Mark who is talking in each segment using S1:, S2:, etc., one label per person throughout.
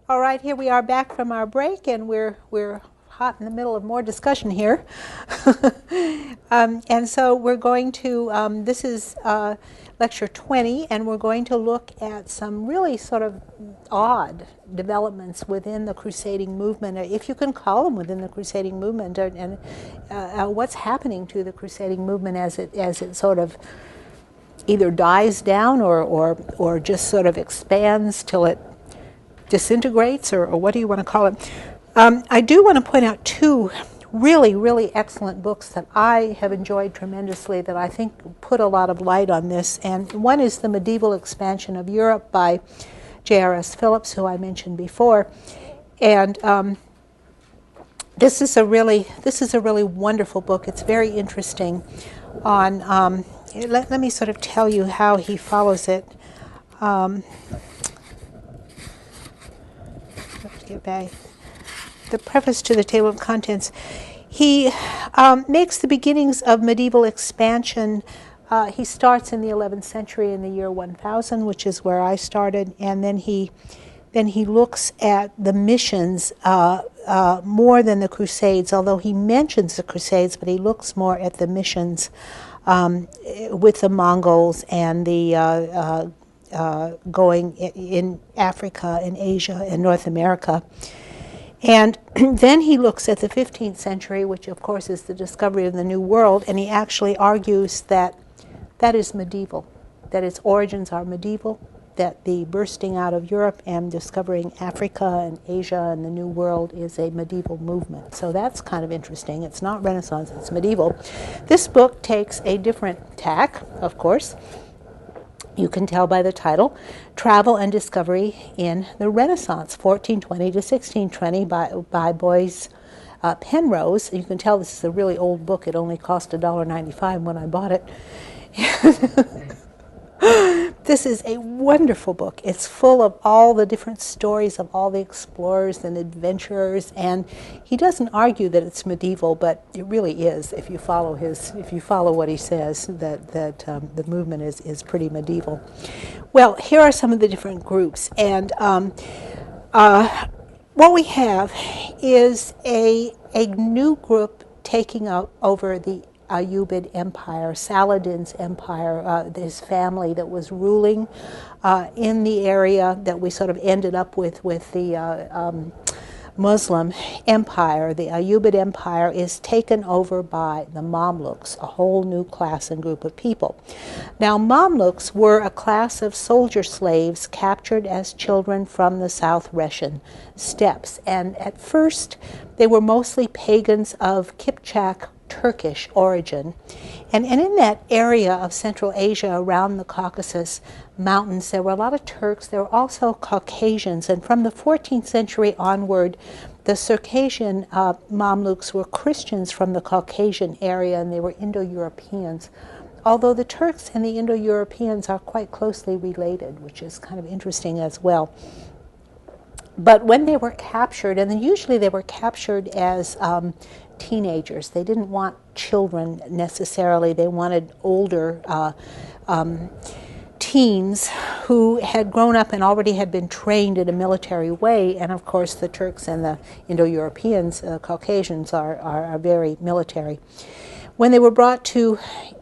S1: All right, here we are back from our break, and we're hot in the middle of more discussion here. And so we're going to, this is lecture 20, and we're going to look at some really sort of odd developments within the crusading movement, if you can call them within the crusading movement, and what's happening to the crusading movement as it sort of either dies down or just sort of expands till it disintegrates, or what do you want to call it? I do want to point out two really, really excellent books that I have enjoyed tremendously that I think put a lot of light on this. And one is The Medieval Expansion of Europe by J.R.S. Phillips, who I mentioned before. And this is a really wonderful book. It's very interesting on, let me sort of tell you how he follows it. Get back. The preface to the table of contents. He makes the beginnings of medieval expansion. He starts in the 11th century in the year 1000, which is where I started, and then he looks at the missions more than the Crusades, although he mentions the Crusades, but he looks more at the missions with the Mongols and the going in Africa and Asia and North America. And then he looks at the 15th century, which of course is the discovery of the New World, and he actually argues that that is medieval, that its origins are medieval, that the bursting out of Europe and discovering Africa and Asia and the New World is a medieval movement. So that's kind of interesting. It's not Renaissance, it's medieval. This book takes a different tack, of course. You can tell by the title, Travel and Discovery in the Renaissance, 1420 to 1620 by Boyce Penrose. You can tell this is a really old book. It only cost $1.95 when I bought it. This is a wonderful book. It's full of all the different stories of all the explorers and adventurers, and he doesn't argue that it's medieval, but it really is. If you follow what he says, that the movement is pretty medieval. Well, here are some of the different groups, and what we have is a new group taking over the Ayyubid Empire, Saladin's empire, his family that was ruling in the area that we sort of ended up with the Muslim empire. The Ayyubid Empire is taken over by the Mamluks, a whole new class and group of people. Now, Mamluks were a class of soldier slaves captured as children from the South Russian steppes, and at first they were mostly pagans of Kipchak Turkish origin. And in that area of Central Asia around the Caucasus Mountains, there were a lot of Turks. There were also Caucasians. And from the 14th century onward, the Circassian Mamluks were Christians from the Caucasian area, and they were Indo-Europeans. Although the Turks and the Indo-Europeans are quite closely related, which is kind of interesting as well. But when they were captured, and then usually they were captured as teenagers. They didn't want children necessarily. They wanted older teens who had grown up and already had been trained in a military way. And of course, the Turks and the Indo-Europeans, Caucasians, are very military. When they were brought to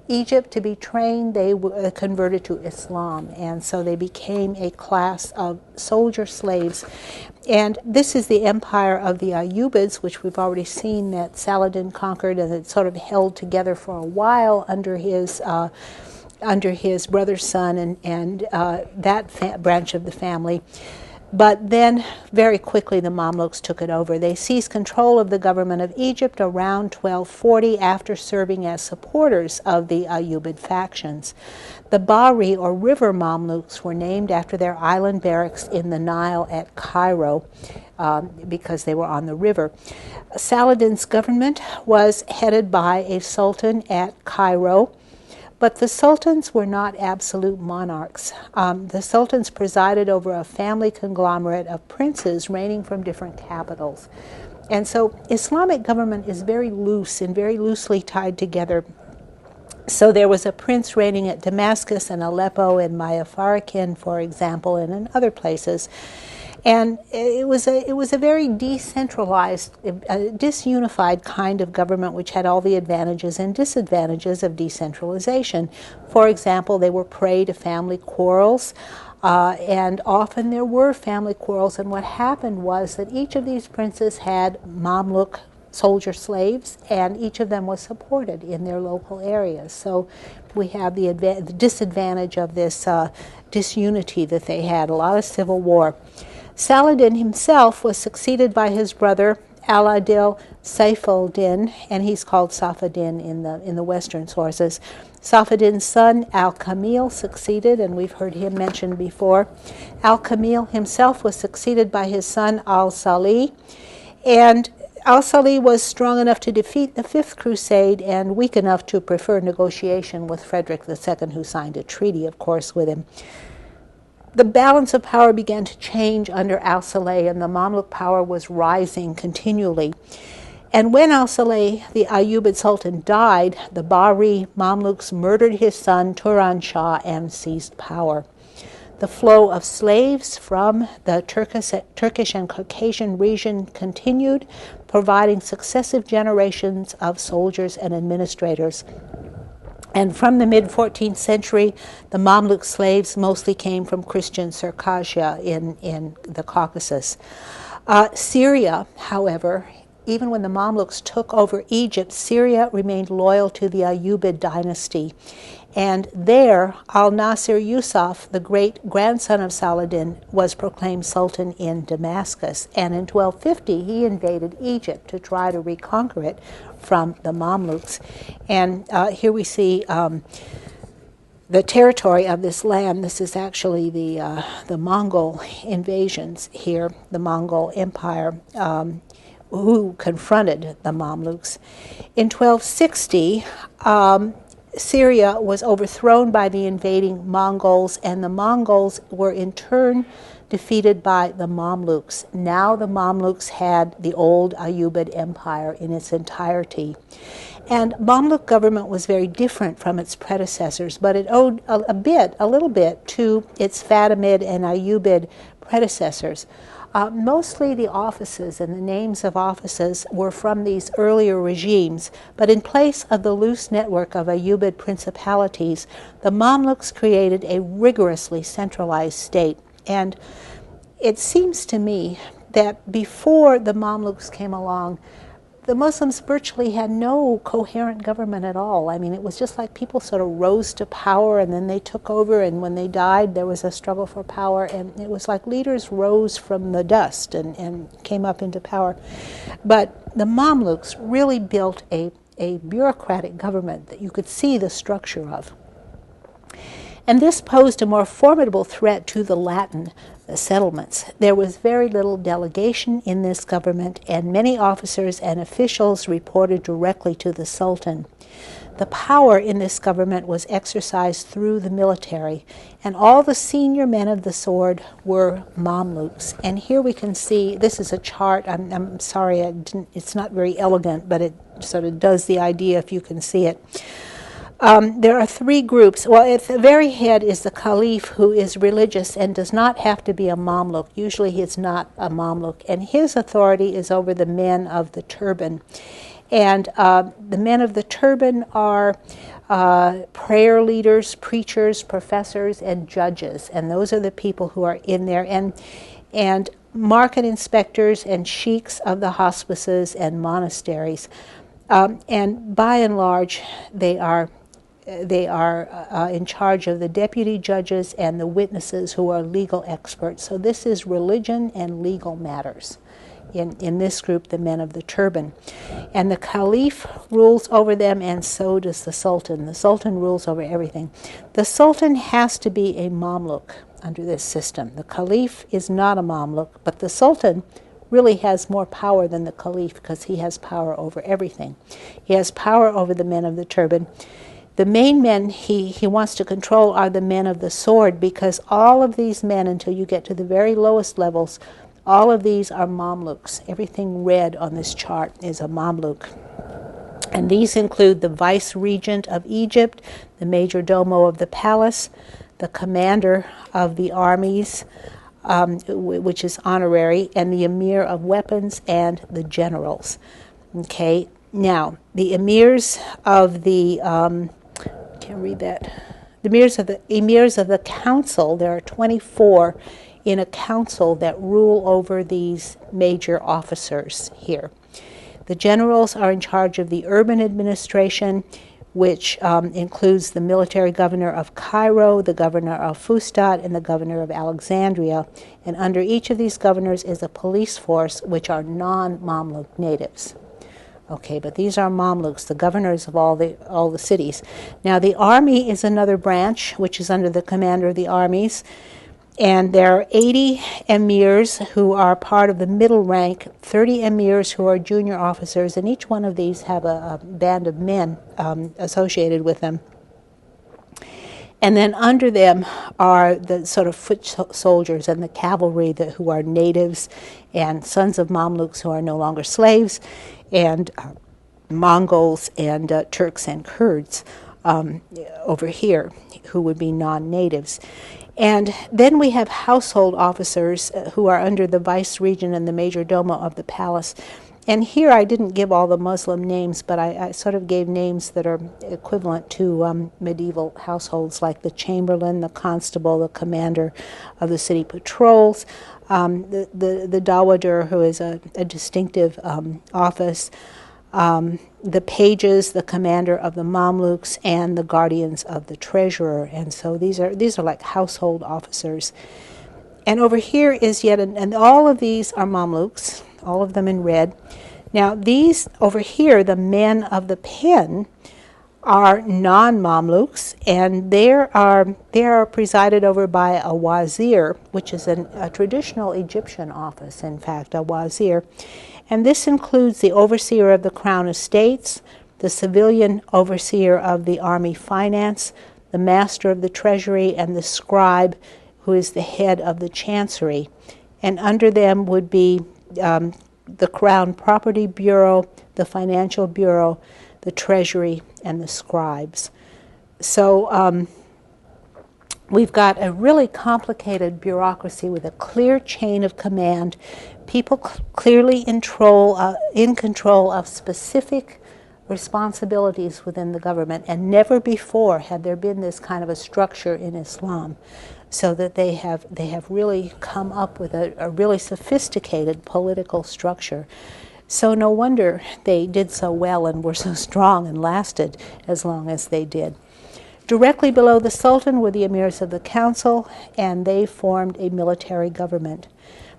S1: Egypt to be trained, they were converted to Islam, and so they became a class of soldier slaves. And this is the empire of the Ayyubids, which we've already seen that Saladin conquered, and it sort of held together for a while under his brother's son and that branch of the family. But then, very quickly, the Mamluks took it over. They seized control of the government of Egypt around 1240 after serving as supporters of the Ayyubid factions. The Bahri, or river Mamluks, were named after their island barracks in the Nile at Cairo because they were on the river. Saladin's government was headed by a sultan at Cairo. But the sultans were not absolute monarchs. The sultans presided over a family conglomerate of princes reigning from different capitals. And so Islamic government is very loose and very loosely tied together. So there was a prince reigning at Damascus and Aleppo and Myafarakin, for example, and in other places. And it was a very decentralized, disunified kind of government, which had all the advantages and disadvantages of decentralization. For example, they were prey to family quarrels, and often there were family quarrels. And what happened was that each of these princes had Mamluk soldier slaves, and each of them was supported in their local areas. So we have the disadvantage of this disunity that they had, a lot of civil war. Saladin himself was succeeded by his brother Al-Adil Saifuddin, and he's called Safaddin in the Western sources. Safaddin's son Al-Kamil succeeded, and we've heard him mentioned before. Al-Kamil himself was succeeded by his son Al-Salih, and Al-Salih was strong enough to defeat the Fifth Crusade and weak enough to prefer negotiation with Frederick II, who signed a treaty, of course, with him. The balance of power began to change under Al-Salih, and the Mamluk power was rising continually. And when Al-Salih, the Ayyubid Sultan, died, the Bahri Mamluks murdered his son Turan Shah and seized power. The flow of slaves from the Turkish and Caucasian region continued, providing successive generations of soldiers and administrators. And from the mid-14th century, the Mamluk slaves mostly came from Christian Circassia in the Caucasus. Syria, however, even when the Mamluks took over Egypt, Syria remained loyal to the Ayyubid dynasty. And there, Al-Nasir Yusuf, the great-grandson of Saladin, was proclaimed sultan in Damascus. And in 1250, he invaded Egypt to try to reconquer it from the Mamluks. And here we see the territory of this land. This is actually the Mongol invasions here, the Mongol Empire, who confronted the Mamluks. In 1260, Syria was overthrown by the invading Mongols, and the Mongols were in turn defeated by the Mamluks. Now the Mamluks had the old Ayyubid Empire in its entirety. And Mamluk government was very different from its predecessors, but it owed a little bit to its Fatimid and Ayyubid predecessors. Mostly the offices and the names of offices were from these earlier regimes, but in place of the loose network of Ayyubid principalities, the Mamluks created a rigorously centralized state. And it seems to me that before the Mamluks came along, the Muslims virtually had no coherent government at all. I mean, it was just like people sort of rose to power and then they took over, and when they died, there was a struggle for power, and it was like leaders rose from the dust and came up into power. But the Mamluks really built a bureaucratic government that you could see the structure of. And this posed a more formidable threat to the Latin settlements. There was very little delegation in this government, and many officers and officials reported directly to the Sultan. The power in this government was exercised through the military, and all the senior men of the sword were Mamluks. And here we can see, this is a chart, I'm sorry, it's not very elegant, but it sort of does the idea if you can see it. There are three groups. Well, at the very head is the Caliph, who is religious and does not have to be a Mamluk. Usually he is not a Mamluk. And his authority is over the men of the turban. And the men of the turban are prayer leaders, preachers, professors, and judges. And those are the people who are in there. And market inspectors and sheiks of the hospices and monasteries. And by and large, they are in charge of the deputy judges and the witnesses, who are legal experts. So this is religion and legal matters. In this group, the men of the turban. And the Caliph rules over them, and so does the Sultan. The Sultan rules over everything. The Sultan has to be a Mamluk under this system. The Caliph is not a Mamluk, but the Sultan really has more power than the Caliph, because he has power over everything. He has power over the men of the turban. The main men he wants to control are the men of the sword, because all of these men, until you get to the very lowest levels, all of these are Mamluks. Everything red on this chart is a Mamluk. And these include the vice-regent of Egypt, the major domo of the palace, the commander of the armies, which is honorary, and the emir of weapons and the generals. Okay, now the emirs of the can't read that. The emirs of the council. There are 24 in a council that rule over these major officers here. The generals are in charge of the urban administration, which includes the military governor of Cairo, the governor of Fustat, and the governor of Alexandria. And under each of these governors is a police force, which are non-Mamluk natives. Okay, but these are Mamluks, the governors of all the cities. Now, the army is another branch, which is under the commander of the armies. And there are 80 emirs who are part of the middle rank, 30 emirs who are junior officers, and each one of these have a band of men associated with them. And then under them are the sort of foot soldiers and the cavalry who are natives and sons of Mamluks who are no longer slaves, and Mongols and Turks and Kurds over here who would be non-natives. And then we have household officers who are under the vice-regent and the major domo of the palace. And here I didn't give all the Muslim names, but I sort of gave names that are equivalent to medieval households, like the chamberlain, the constable, the commander of the city patrols, the dawadir, who is a distinctive office, the pages, the commander of the Mamluks, and the guardians of the treasurer. And so these are like household officers. And over here is and all of these are Mamluks, all of them in red. Now these over here, the men of the pen, are non-Mamluks, and they are presided over by a wazir, which is a traditional Egyptian office, in fact, a wazir. And this includes the overseer of the crown estates, the civilian overseer of the army finance, the master of the treasury, and the scribe, who is the head of the chancery. And under them would be the Crown Property Bureau, the Financial Bureau, the Treasury, and the scribes. So we've got a really complicated bureaucracy with a clear chain of command, people clearly in control of specific responsibilities within the government, and never before had there been this kind of a structure in Islam, so that they have really come up with a really sophisticated political structure. So no wonder they did so well and were so strong and lasted as long as they did. Directly below the Sultan were the emirs of the council, and they formed a military government.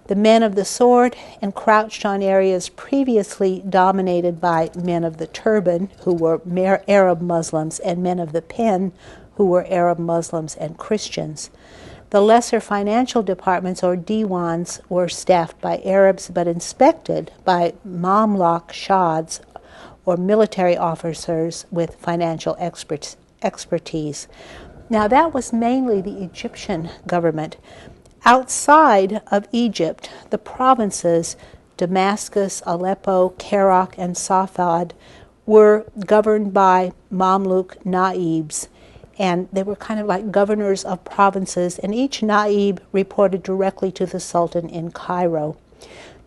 S1: The men of the sword encroached on areas previously dominated by men of the turban, who were Arab Muslims, and men of the pen, who were Arab Muslims and Christians. The lesser financial departments, or diwans, were staffed by Arabs but inspected by Mamluk shads, or military officers with financial expertise. Now that was mainly the Egyptian government. Outside of Egypt, the provinces, Damascus, Aleppo, Kerak, and Safad, were governed by Mamluk naibs, and they were kind of like governors of provinces, and each naib reported directly to the Sultan in Cairo.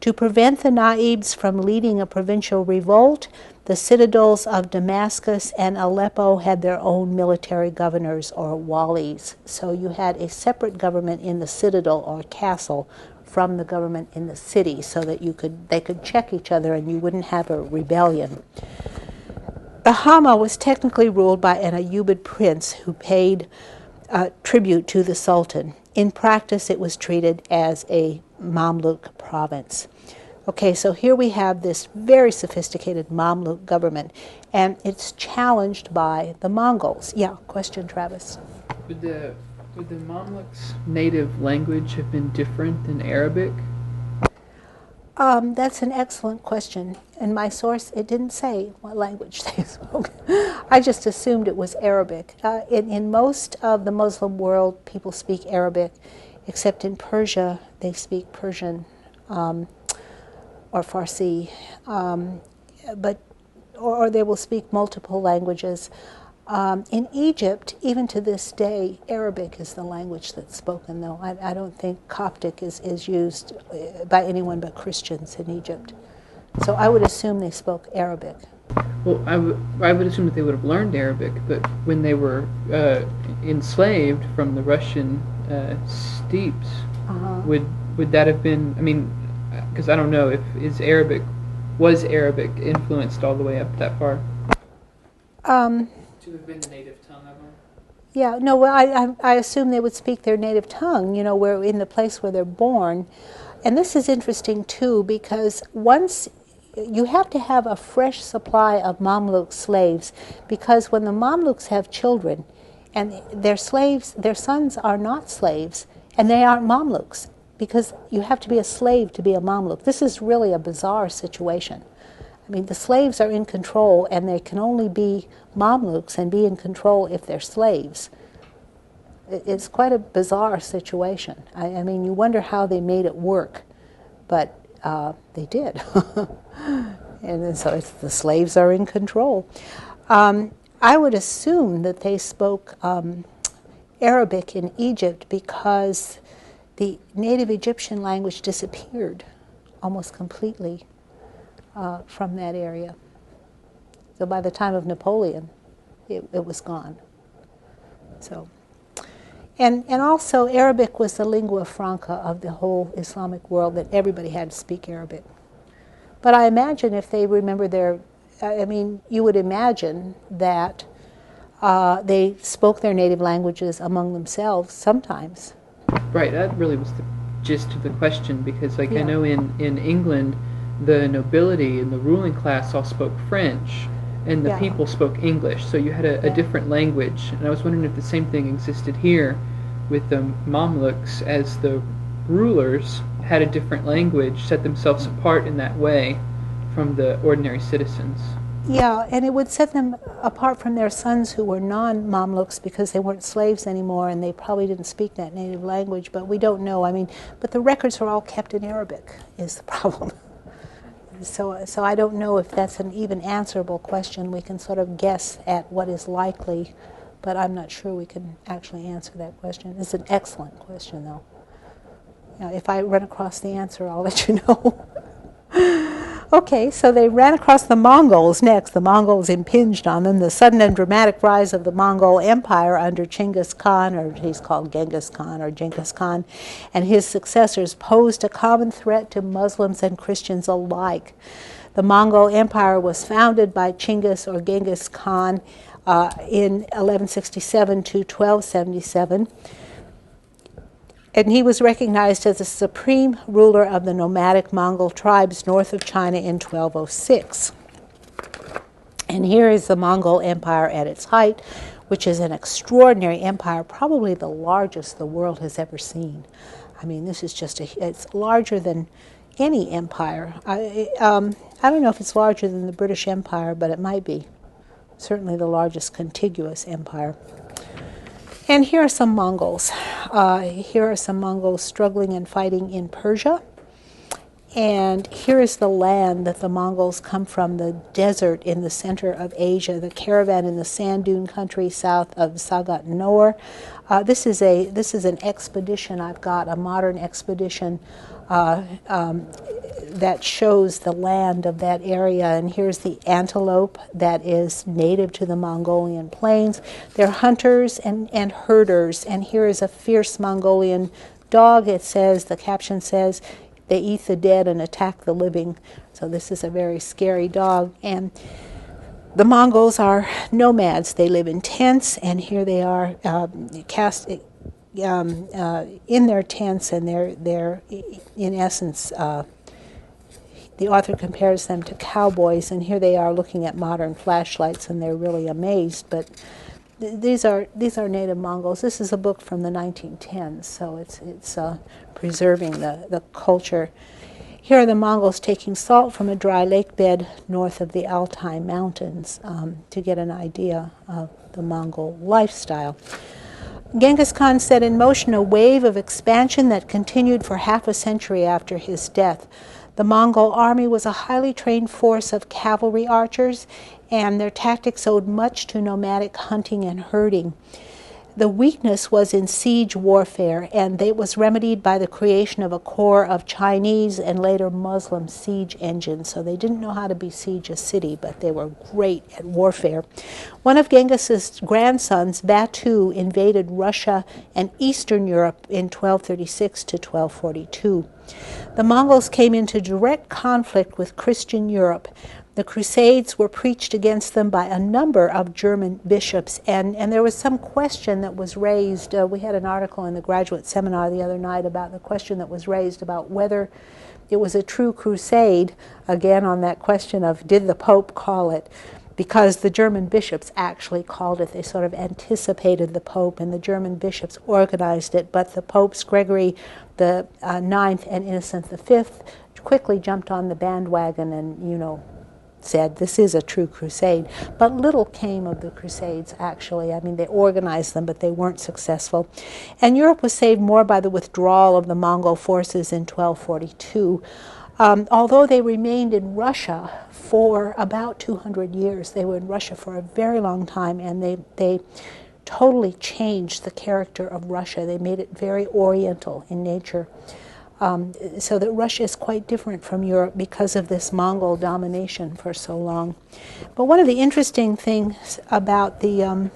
S1: To prevent the naibs from leading a provincial revolt, the citadels of Damascus and Aleppo had their own military governors, or walis. So you had a separate government in the citadel or castle from the government in the city, so that they could check each other and you wouldn't have a rebellion. The Hama was technically ruled by an Ayyubid prince who paid tribute to the Sultan. In practice, it was treated as a Mamluk province. Okay, so here we have this very sophisticated Mamluk government, and it's challenged by the Mongols. Yeah, question, Travis?
S2: Would the Mamluks' native language have been different than Arabic?
S1: That's an excellent question. In my source, it didn't say what language they spoke. I just assumed it was Arabic. In most of the Muslim world, people speak Arabic, except in Persia, they speak Persian or Farsi, or they will speak multiple languages. In Egypt, even to this day, Arabic is the language that's spoken, though. I don't think Coptic is used by anyone but Christians in Egypt. So I would assume they spoke Arabic.
S2: Well, I would assume that they would have learned Arabic, but when they were enslaved from the Russian steppes, would that have been? I mean, because I don't know if was Arabic influenced all the way up that far? To have been the native tongue of them.
S1: Yeah, no. Well, I assume they would speak their native tongue. Where in the place where they're born, and this is interesting too because once. You have to have a fresh supply of Mamluk slaves because when the Mamluks have children and their sons are not slaves and they aren't Mamluks because you have to be a slave to be a Mamluk. This is really a bizarre situation. I mean, the slaves are in control and they can only be Mamluks and be in control if they're slaves. It's quite a bizarre situation. I mean, you wonder how they made it work, but they did. And so the slaves are in control. I would assume that they spoke Arabic in Egypt because the native Egyptian language disappeared almost completely from that area. So by the time of Napoleon, it was gone. So. And also Arabic was the lingua franca of the whole Islamic world, that everybody had to speak Arabic. But I imagine if they remember you would imagine that they spoke their native languages among themselves sometimes.
S2: Right, that really was the gist of the question, because I know in England, the nobility and the ruling class all spoke French, and the people spoke English, so you had a different language. And I was wondering if the same thing existed here with the Mamluks, as the rulers had a different language, set themselves apart in that way from the ordinary citizens.
S1: Yeah, and it would set them apart from their sons who were non-Mamluks because they weren't slaves anymore and they probably didn't speak that native language, but we don't know. I mean, but the records are all kept in Arabic is the problem. So I don't know if that's an even answerable question. We can sort of guess at what is likely, but I'm not sure we can actually answer that question. It's an excellent question, though. If I run across the answer, I'll let you know. Okay, so they ran across the Mongols next. The Mongols impinged on them. The sudden and dramatic rise of the Mongol Empire under Chinggis Khan, or he's called Genghis Khan or Genghis Khan, and his successors posed a common threat to Muslims and Christians alike. The Mongol Empire was founded by Chinggis or Genghis Khan in 1167 to 1277. And he was recognized as the supreme ruler of the nomadic Mongol tribes north of China in 1206. And here is the Mongol Empire at its height, which is an extraordinary empire, probably the largest the world has ever seen. I mean, this is it's larger than any empire. I don't know if it's larger than the British Empire, but it might be. Certainly the largest contiguous empire. And here are some Mongols. Here are some Mongols struggling and fighting in Persia. And here is the land that the Mongols come from, the desert in the center of Asia, the caravan in the sand dune country south of Sagat Nor. This is an expedition I've got, a modern expedition that shows the land of that area. And here's the antelope that is native to the Mongolian plains. They're hunters and herders. And here is a fierce Mongolian dog. The caption says, they eat the dead and attack the living. So this is a very scary dog. And the Mongols are nomads. They live in tents, and here they are cast in their tents, and they're in essence, the author compares them to cowboys, and here they are looking at modern flashlights, and they're really amazed. But these are native Mongols. This is a book from the 1910s, so it's preserving the culture. Here are the Mongols taking salt from a dry lake bed north of the Altai Mountains to get an idea of the Mongol lifestyle. Genghis Khan set in motion a wave of expansion that continued for half a century after his death. The Mongol army was a highly trained force of cavalry archers and their tactics owed much to nomadic hunting and herding. The weakness was in siege warfare, and it was remedied by the creation of a corps of Chinese and later Muslim siege engines. So they didn't know how to besiege a city, but they were great at warfare. One of Genghis's grandsons, Batu, invaded Russia and Eastern Europe in 1236 to 1242. The Mongols came into direct conflict with Christian Europe. The Crusades were preached against them by a number of German bishops, and there was some question that was raised. We had an article in the graduate seminar the other night about the question that was raised about whether it was a true crusade, again on that question of did the Pope call it, because the German bishops actually called it. They sort of anticipated the Pope, and the German bishops organized it, but the Popes, Gregory the Ninth and Innocent the Fifth, quickly jumped on the bandwagon and, said this is a true crusade. But little came of the Crusades, actually. I mean, they organized them, but they weren't successful. And Europe was saved more by the withdrawal of the Mongol forces in 1242. Although they remained in Russia for about 200 years, they were in Russia for a very long time, and they totally changed the character of Russia. They made it very oriental in nature. So that Russia is quite different from Europe because of this Mongol domination for so long. But one of the interesting things about the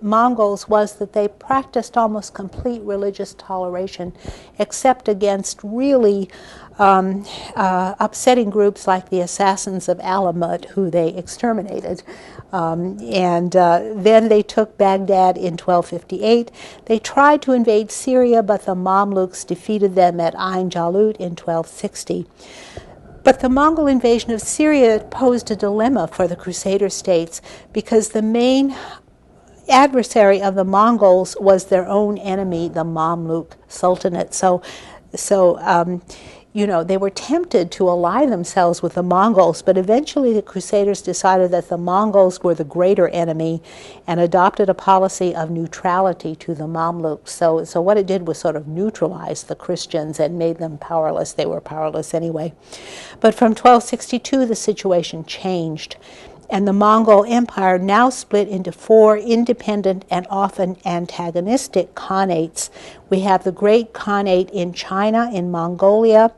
S1: Mongols was that they practiced almost complete religious toleration, except against really upsetting groups like the Assassins of Alamut, who they exterminated. Then they took Baghdad in 1258. They tried to invade Syria, but the Mamluks defeated them at Ain Jalut in 1260. But the Mongol invasion of Syria posed a dilemma for the Crusader states, because the main adversary of the Mongols was their own enemy, the Mamluk Sultanate. They were tempted to ally themselves with the Mongols, but eventually the Crusaders decided that the Mongols were the greater enemy and adopted a policy of neutrality to the Mamluks. So what it did was sort of neutralize the Christians and made them powerless. They were powerless anyway. But from 1262, the situation changed, and the Mongol Empire now split into 4 independent and often antagonistic khanates. We have the Great Khanate in China, in Mongolia,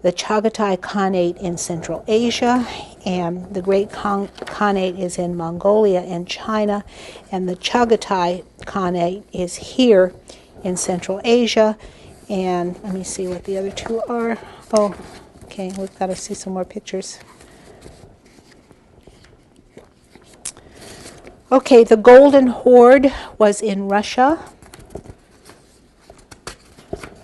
S1: the Chagatai Khanate in Central Asia, and the Great Khanate is in Mongolia and China, and the Chagatai Khanate is here in Central Asia. And let me see what the other two are. Oh, okay, we've got to see some more pictures. Okay, the Golden Horde was in Russia.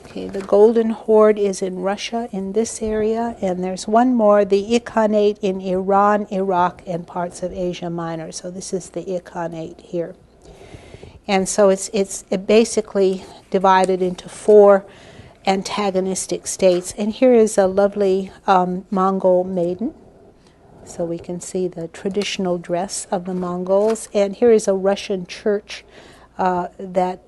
S1: Okay, the Golden Horde is in Russia, in this area, and there's one more, the Ikhanate in Iran, Iraq, and parts of Asia Minor. So this is the Ikhanate here. And so it's basically divided into 4 antagonistic states. And here is a lovely Mongol maiden. So we can see the traditional dress of the Mongols. And here is a Russian church that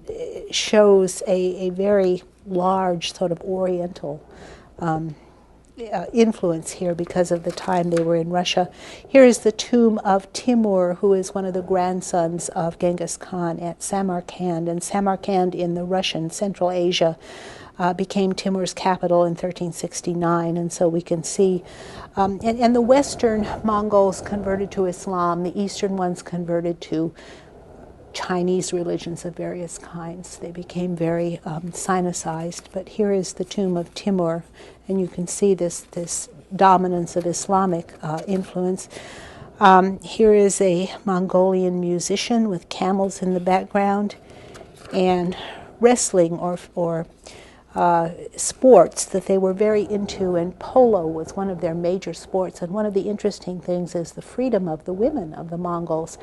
S1: shows a very large sort of oriental influence here because of the time they were in Russia. Here is the tomb of Timur, who is one of the grandsons of Genghis Khan, at Samarkand. And Samarkand in the Russian Central Asia became Timur's capital in 1369, and so we can see, and the Western Mongols converted to Islam, the Eastern ones converted to Chinese religions of various kinds. They became very Sinicized, but here is the tomb of Timur, and you can see this dominance of Islamic influence. Here is a Mongolian musician with camels in the background, and wrestling or sports that they were very into, and polo was one of their major sports. And one of the interesting things is the freedom of the women of the Mongols.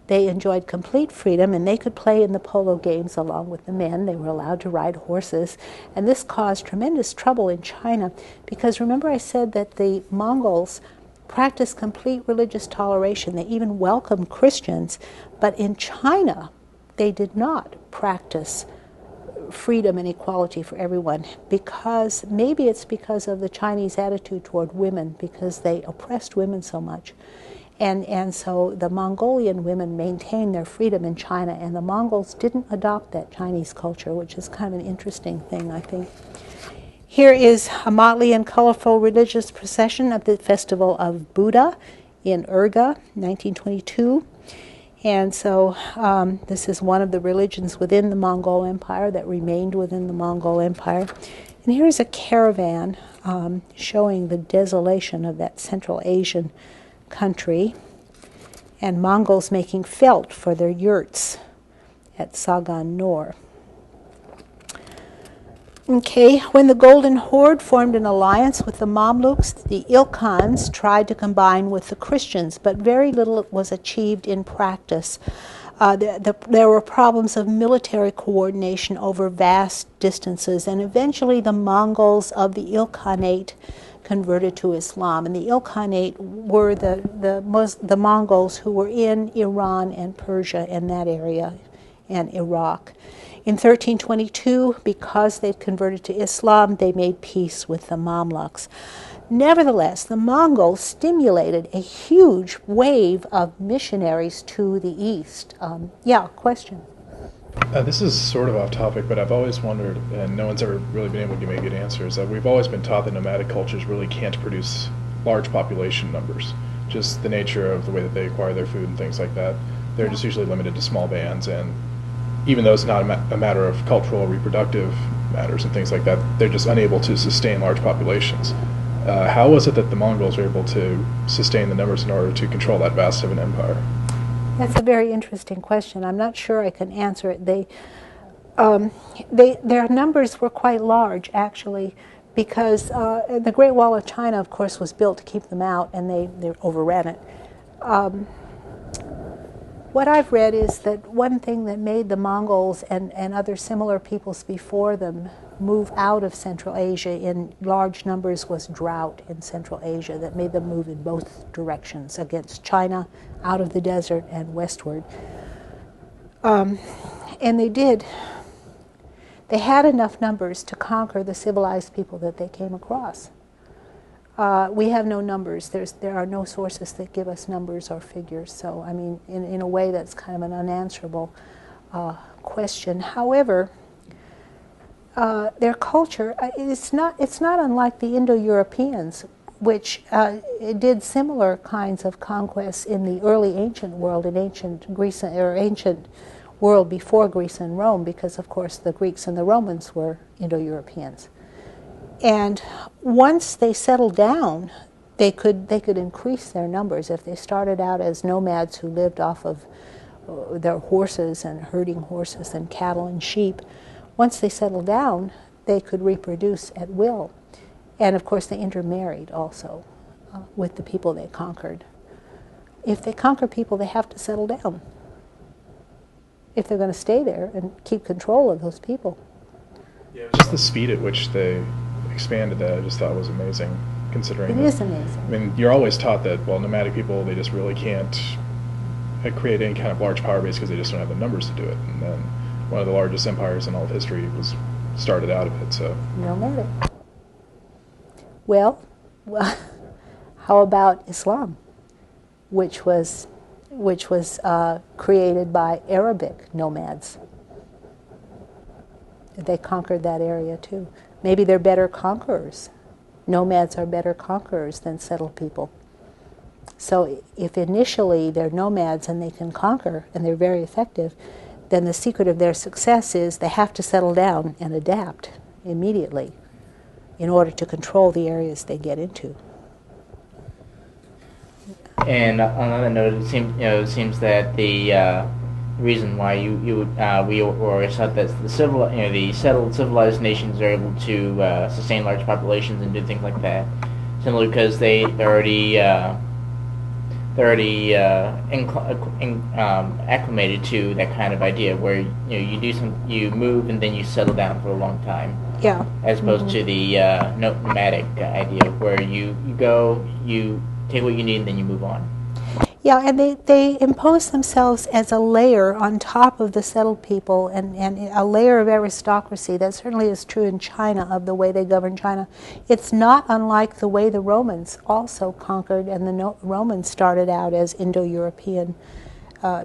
S1: They enjoyed complete freedom, and they could play in the polo games along with the men. They were allowed to ride horses, and this caused tremendous trouble in China, because remember I said that the Mongols practiced complete religious toleration. They even welcomed Christians, but in China they did not practice freedom and equality for everyone, because maybe it's because of the Chinese attitude toward women, because they oppressed women so much. And so the Mongolian women maintained their freedom in China, and the Mongols didn't adopt that Chinese culture, which is kind of an interesting thing, I think. Here is a motley and colorful religious procession at the Festival of Buddha in Urga, 1922. And so this is one of the religions within the Mongol Empire that remained within the Mongol Empire. And here's a caravan showing the desolation of that Central Asian country, and Mongols making felt for their yurts at Sagan Nor. Okay, when the Golden Horde formed an alliance with the Mamluks, the Ilkhans tried to combine with the Christians, but very little was achieved in practice. There were problems of military coordination over vast distances, and eventually the Mongols of the Ilkhanate converted to Islam. And the Ilkhanate were the Mongols who were in Iran and Persia and that area, and Iraq. In 1322, because they'd converted to Islam, they made peace with the Mamluks. Nevertheless, the Mongols stimulated a huge wave of missionaries to the east. Yeah, question?
S3: This is sort of off topic, but I've always wondered, and no one's ever really been able to give me good answers, that we've always been taught that nomadic cultures really can't produce large population numbers. Just the nature of the way that they acquire their food and things like that. They're just usually limited to small bands, and even though it's not a matter of cultural or reproductive matters and things like that, they're just unable to sustain large populations. How was it that the Mongols were able to sustain the numbers in order to control that vast of an empire?
S1: That's a very interesting question. I'm not sure I can answer it. Their numbers were quite large, actually, because the Great Wall of China, of course, was built to keep them out, and they overran it. What I've read is that one thing that made the Mongols and other similar peoples before them move out of Central Asia in large numbers was drought in Central Asia that made them move in both directions, against China, out of the desert, and westward. And they did. They had enough numbers to conquer the civilized people that they came across. We have no numbers. There are no sources that give us numbers or figures. So, I mean, in a way, that's kind of an unanswerable question. However, their culture, it's not unlike the Indo-Europeans, which did similar kinds of conquests in the early ancient world, in ancient Greece, or ancient world before Greece and Rome, because, of course, the Greeks and the Romans were Indo-Europeans. And once they settled down, they could increase their numbers. If they started out as nomads who lived off of their horses and herding horses and cattle and sheep, once they settled down, they could reproduce at will. And of course, they intermarried also with the people they conquered. If they conquer people, they have to settle down if they're going to stay there and keep control of those people.
S3: Yeah, just the speed at which they expanded that, I just thought was amazing, considering
S1: it is amazing.
S3: I mean, you're always taught that, well, nomadic people, they just really can't create any kind of large power base because they just don't have the numbers to do it. And then one of the largest empires in all of history was started out of it. So
S1: nomadic. Well, how about Islam, which was created by Arabic nomads? They conquered that area too. Maybe they're better conquerors. Nomads are better conquerors than settled people. So if initially they're nomads and they can conquer and they're very effective, then the secret of their success is they have to settle down and adapt immediately in order to control the areas they get into.
S4: And on another note, it seems that the reason why we always thought that the settled civilized nations are able to sustain large populations and do things like that, simply because they're already acclimated to that kind of idea, where you move and then you settle down for a long time.
S1: Yeah.
S4: As opposed to the nomadic idea, where you go, you take what you need, and then you move on.
S1: Yeah, and they impose themselves as a layer on top of the settled people, and a layer of aristocracy. That certainly is true in China, of the way they govern China. It's not unlike the way the Romans also conquered, and the Romans started out as Indo-European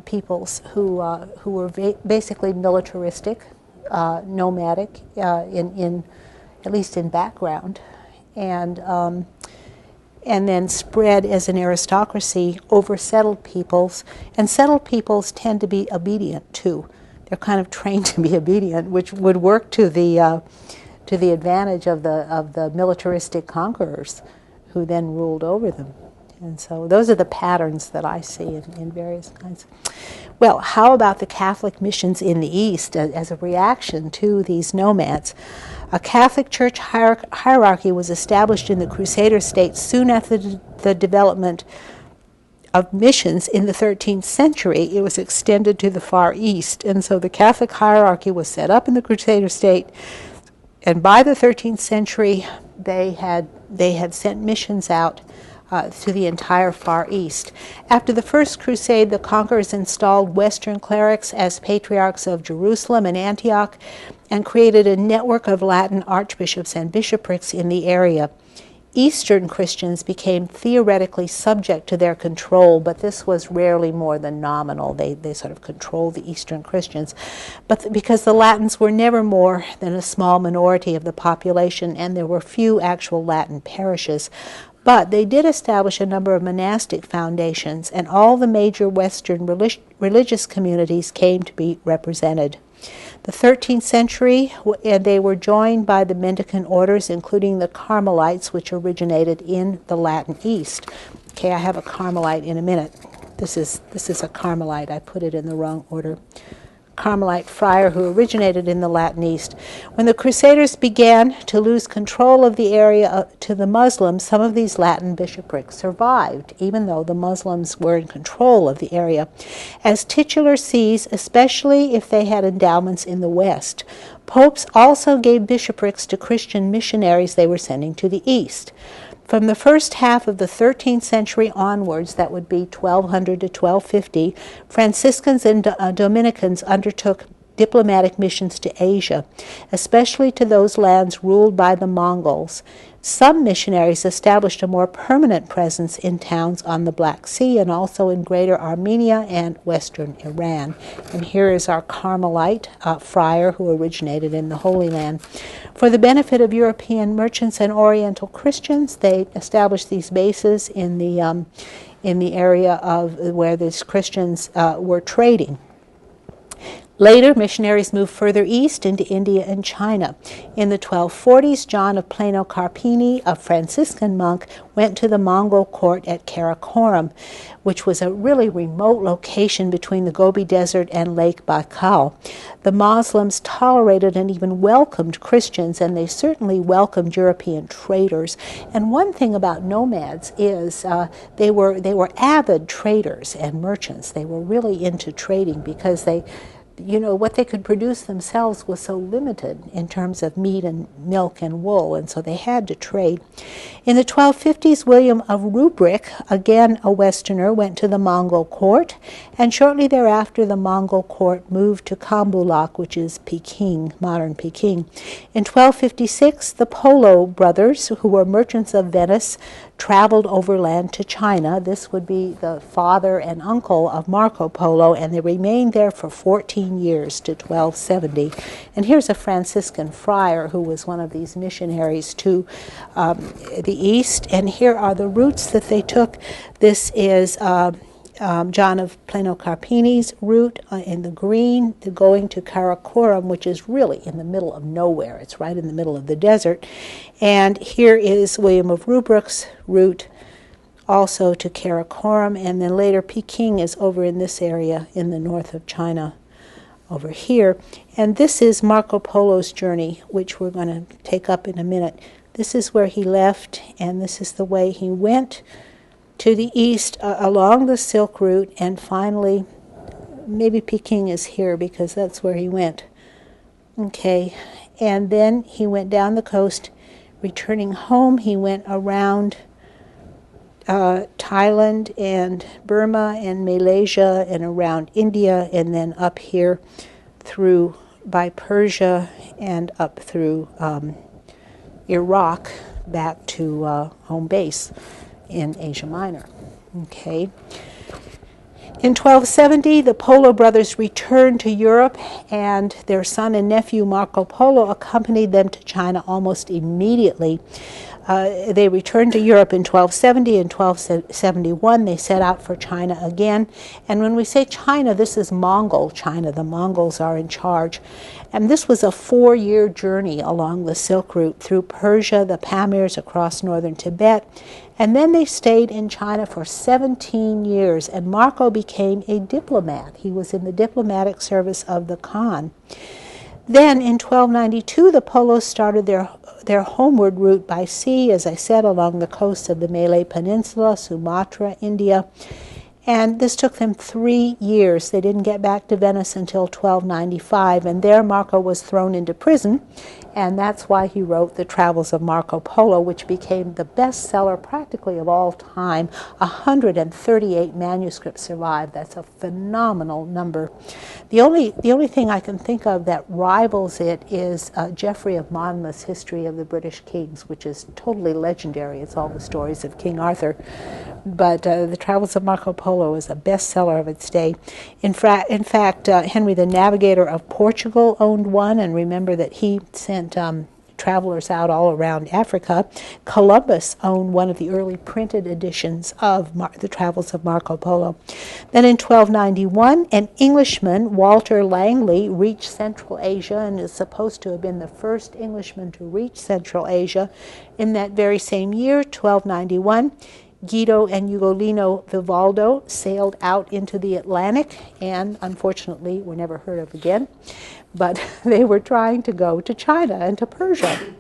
S1: peoples who were basically militaristic, nomadic, in at least in background, and then spread as an aristocracy over settled peoples. And settled peoples tend to be obedient too. They're kind of trained to be obedient, which would work to the advantage of the militaristic conquerors who then ruled over them. And so those are the patterns that I see in various kinds. Well, how about the Catholic missions in the East as a reaction to these nomads? A Catholic Church hierarchy was established in the Crusader states soon after the development of missions in the 13th century. It was extended to the Far East, and so the Catholic hierarchy was set up in the Crusader state, and by the 13th century they had sent missions out to the entire Far East. After the First Crusade, the conquerors installed Western clerics as patriarchs of Jerusalem and Antioch and created a network of Latin archbishops and bishoprics in the area. Eastern Christians became theoretically subject to their control, but this was rarely more than nominal. They sort of controlled the Eastern Christians. But because the Latins were never more than a small minority of the population, and there were few actual Latin parishes, but they did establish a number of monastic foundations, and all the major Western religious communities came to be represented. The 13th century, and they were joined by the mendicant orders, including the Carmelites, which originated in the Latin East. Okay, I have a Carmelite in a minute. This is a Carmelite. I put it in the wrong order. Carmelite friar who originated in the Latin East. When the Crusaders began to lose control of the area to the Muslims, some of these Latin bishoprics survived, even though the Muslims were in control of the area, as titular sees, especially if they had endowments in the West. Popes also gave bishoprics to Christian missionaries they were sending to the East. From the first half of the 13th century onwards, that would be 1200 to 1250, Franciscans and Dominicans undertook diplomatic missions to Asia, especially to those lands ruled by the Mongols. Some missionaries established a more permanent presence in towns on the Black Sea and also in Greater Armenia and Western Iran. And here is our Carmelite friar who originated in the Holy Land. For the benefit of European merchants and Oriental Christians, they established these bases in the area of where these Christians were trading. Later, missionaries moved further east into India and China. In the 1240s, John of Plano Carpini, a Franciscan monk, went to the Mongol court at Karakoram, which was a really remote location between the Gobi Desert and Lake Baikal. The Muslims tolerated and even welcomed Christians, and they certainly welcomed European traders. And one thing about nomads is they were avid traders and merchants. They were really into trading because what they could produce themselves was so limited in terms of meat and milk and wool, and so they had to trade. In the 1250s, William of Rubric, again a Westerner, went to the Mongol court, and shortly thereafter the Mongol court moved to Kambulak, which is Peking, modern Peking. In 1256, the Polo brothers, who were merchants of Venice, traveled overland to China. This would be the father and uncle of Marco Polo, and they remained there for 14 years to 1270. And here's a Franciscan friar who was one of these missionaries to the East, and here are the routes that they took. This is John of Plano Carpini's route in the green, going to Karakoram, which is really in the middle of nowhere. It's right in the middle of the desert. And here is William of Rubric's route also to Karakoram, and then later Peking is over in this area in the north of China over here. And this is Marco Polo's journey, which we're going to take up in a minute. This is where he left, and this is the way he went to the east along the Silk Route, and finally, maybe Peking is here because that's where he went. Okay, and then he went down the coast. Returning home, he went around Thailand and Burma and Malaysia and around India, and then up here through by Persia and up through Iraq back to home base in Asia Minor. Okay. In 1270, the Polo brothers returned to Europe, and their son and nephew Marco Polo accompanied them to China almost immediately. They returned to Europe in 1270 and 1271. They set out for China again. And when we say China, this is Mongol China. The Mongols are in charge. And this was a 4-year journey along the Silk Route through Persia, the Pamirs, across northern Tibet. And then they stayed in China for 17 years. And Marco became a diplomat. He was in the diplomatic service of the Khan. Then in 1292, the Polos started their homeward route by sea, as I said, along the coast of the Malay Peninsula, Sumatra, India. And this took them 3 years. They didn't get back to Venice until 1295, and there Marco was thrown into prison, and that's why he wrote The Travels of Marco Polo, which became the bestseller practically of all time. 138 manuscripts survive. That's a phenomenal number. The only thing I can think of that rivals it is Geoffrey of Monmouth's History of the British Kings, which is totally legendary. It's all the stories of King Arthur. But The Travels of Marco Polo is a bestseller of its day. In fact, Henry the Navigator of Portugal owned one, and remember that he sent travelers out all around Africa. Columbus owned one of the early printed editions of The Travels of Marco Polo. Then in 1291, an Englishman, Walter Langley, reached Central Asia and is supposed to have been the first Englishman to reach Central Asia. In that very same year, 1291, Guido and Ugolino Vivaldo sailed out into the Atlantic and unfortunately were never heard of again. But they were trying to go to China and to Persia.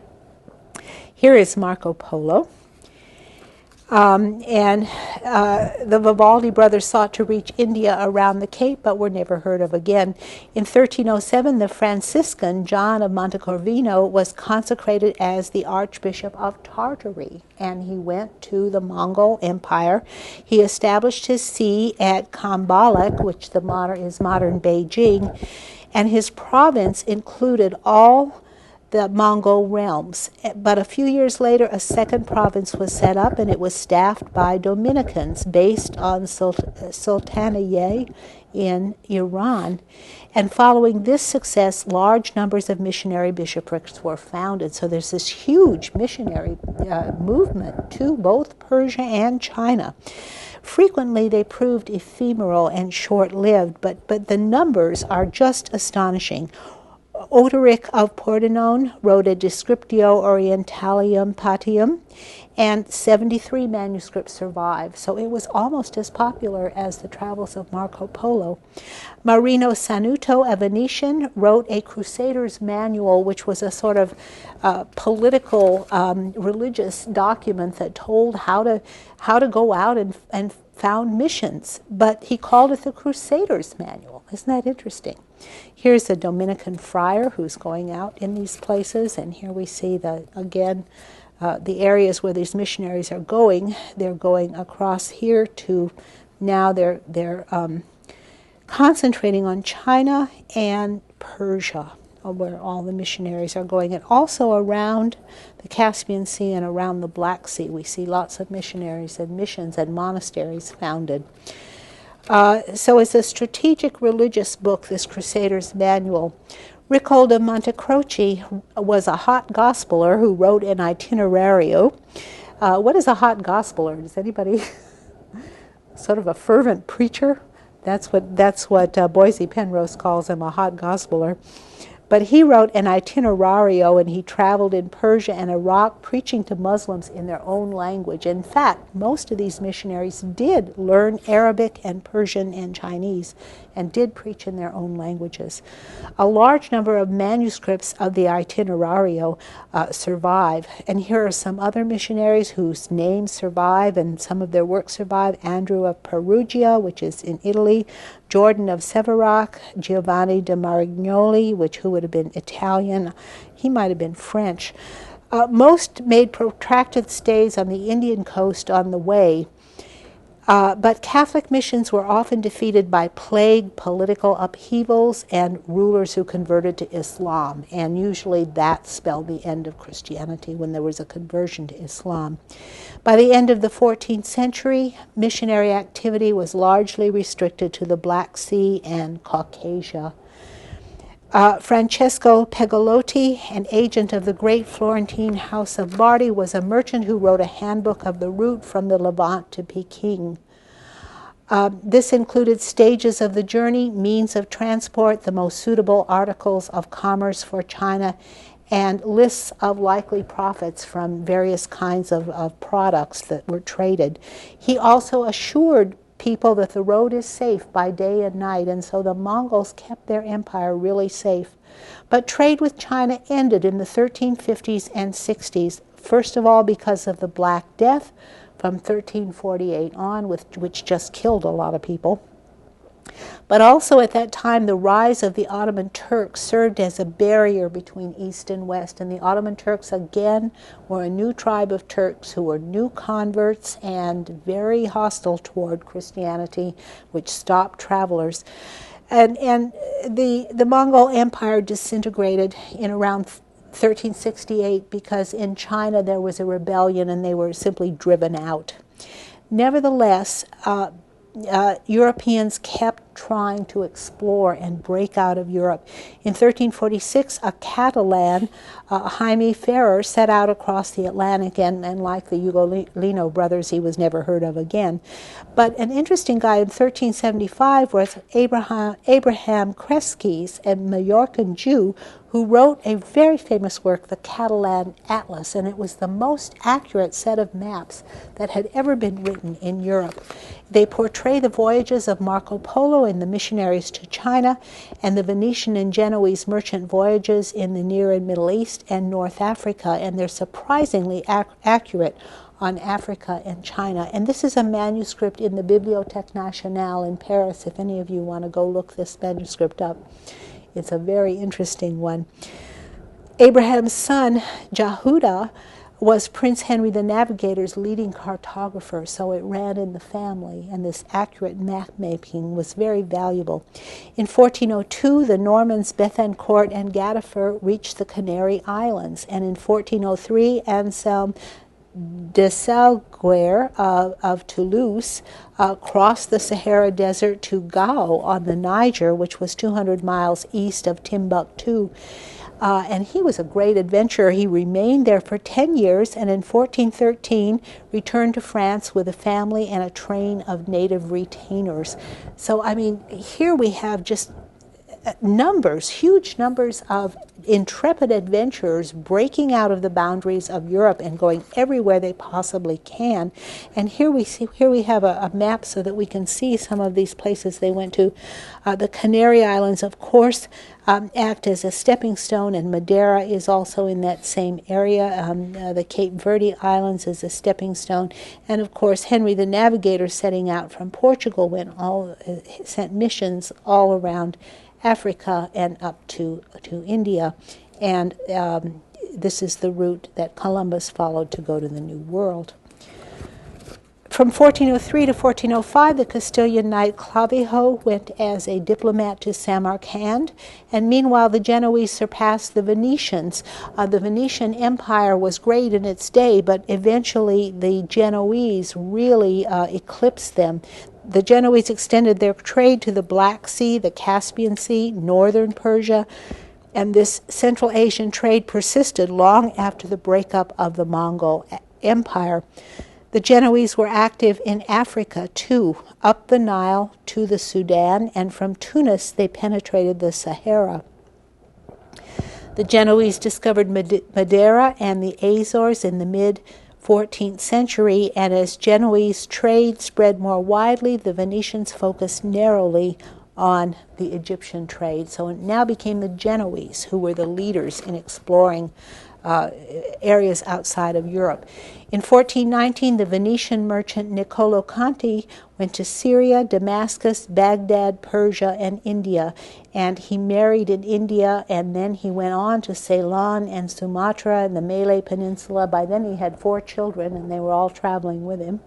S1: Here is Marco Polo. The Vivaldi brothers sought to reach India around the Cape, but were never heard of again. In 1307, the Franciscan John of Montecorvino was consecrated as the Archbishop of Tartary, and he went to the Mongol Empire. He established his see at Kambalek, which is modern Beijing, and his province included all the Mongol realms. But a few years later, a second province was set up, and it was staffed by Dominicans based on Sultanate in Iran. And following this success, large numbers of missionary bishoprics were founded. So there's this huge missionary movement to both Persia and China. Frequently, they proved ephemeral and short-lived, but the numbers are just astonishing. Odoric of Pordenone wrote a Descriptio Orientalium Patium, and 73 manuscripts survive. So it was almost as popular as The Travels of Marco Polo. Marino Sanuto, a Venetian, wrote a Crusader's Manual, which was a sort of political, religious document that told how to go out and found missions. But he called it the Crusader's Manual. Isn't that interesting? Here's a Dominican friar who's going out in these places, and here we see the areas where these missionaries are going. They're going across here to now they're concentrating on China and Persia, where all the missionaries are going, and also around the Caspian Sea and around the Black Sea. We see lots of missionaries and missions and monasteries founded. So it's a strategic religious book, this Crusader's Manual. Riccold of Montecroce was a hot gospeler who wrote an itinerario. What is a hot gospeler? Does anybody? Sort of a fervent preacher? That's what Boise Penrose calls him, a hot gospeler. But he wrote an itinerario, and he traveled in Persia and Iraq preaching to Muslims in their own language. In fact, most of these missionaries did learn Arabic and Persian and Chinese and did preach in their own languages. A large number of manuscripts of the itinerario survive. And here are some other missionaries whose names survive and some of their work survive. Andrew of Perugia, which is in Italy, Jordan of Severac, Giovanni de Marignoli, who would have been Italian. He might have been French. Most made protracted stays on the Indian coast on the way, But Catholic missions were often defeated by plague, political upheavals, and rulers who converted to Islam. And usually that spelled the end of Christianity when there was a conversion to Islam. By the end of the 14th century, missionary activity was largely restricted to the Black Sea and Caucasia. Francesco Pegolotti, an agent of the great Florentine House of Bardi, was a merchant who wrote a handbook of the route from the Levant to Peking. This included stages of the journey, means of transport, the most suitable articles of commerce for China, and lists of likely profits from various kinds of products that were traded. He also assured people that the road is safe by day and night, and so the Mongols kept their empire really safe. But trade with China ended in the 1350s and 60s, first of all because of the Black Death from 1348 on, which just killed a lot of people. But also at that time, the rise of the Ottoman Turks served as a barrier between East and West. And the Ottoman Turks, again, were a new tribe of Turks who were new converts and very hostile toward Christianity, which stopped travelers. And the Mongol Empire disintegrated in around 1368 because in China there was a rebellion and they were simply driven out. Nevertheless, Europeans kept trying to explore and break out of Europe. In 1346, a Catalan, Jaime Ferrer, set out across the Atlantic, and like the Ugolino brothers, he was never heard of again. But an interesting guy in 1375 was Abraham Kreskes, a Mallorcan Jew, who wrote a very famous work, the Catalan Atlas, and it was the most accurate set of maps that had ever been written in Europe. They portray the voyages of Marco Polo and the missionaries to China, and the Venetian and Genoese merchant voyages in the Near and Middle East and North Africa, and they're surprisingly accurate on Africa and China. And this is a manuscript in the Bibliothèque Nationale in Paris, if any of you want to go look this manuscript up. It's a very interesting one. Abraham's son, Jehuda, was Prince Henry the Navigator's leading cartographer, so it ran in the family, and this accurate map making was very valuable. In 1402, the Normans Bethencourt and Gadifer reached the Canary Islands, and in 1403, Anselm de Salguer of Toulouse crossed the Sahara Desert to Gao on the Niger, which was 200 miles east of Timbuktu. And he was a great adventurer. He remained there for 10 years and in 1413 returned to France with a family and a train of native retainers. So, I mean, here we have just numbers, huge numbers of intrepid adventurers breaking out of the boundaries of Europe and going everywhere they possibly can. And here we have a map so that we can see some of these places they went to. The Canary Islands, of course, act as a stepping stone, and Madeira is also in that same area. The Cape Verde Islands is a stepping stone, and of course Henry the Navigator, setting out from Portugal, sent missions all around Africa and up to India, and this is the route that Columbus followed to go to the New World. From 1403 to 1405, the Castilian knight Clavijo went as a diplomat to Samarkand, and meanwhile the Genoese surpassed the Venetians. The Venetian Empire was great in its day, but eventually the Genoese really eclipsed them. The Genoese extended their trade to the Black Sea, the Caspian Sea, northern Persia, and this Central Asian trade persisted long after the breakup of the Mongol Empire. The Genoese were active in Africa, too, up the Nile to the Sudan, and from Tunis they penetrated the Sahara. The Genoese discovered Madeira and the Azores in the mid-14th century, and as Genoese trade spread more widely, the Venetians focused narrowly on the Egyptian trade. So it now became the Genoese who were the leaders in exploring areas outside of Europe. In 1419, the Venetian merchant Niccolo Conti went to Syria, Damascus, Baghdad, Persia, and India. And he married in India, and then he went on to Ceylon and Sumatra and the Malay Peninsula. By then he had 4 children, and they were all traveling with him.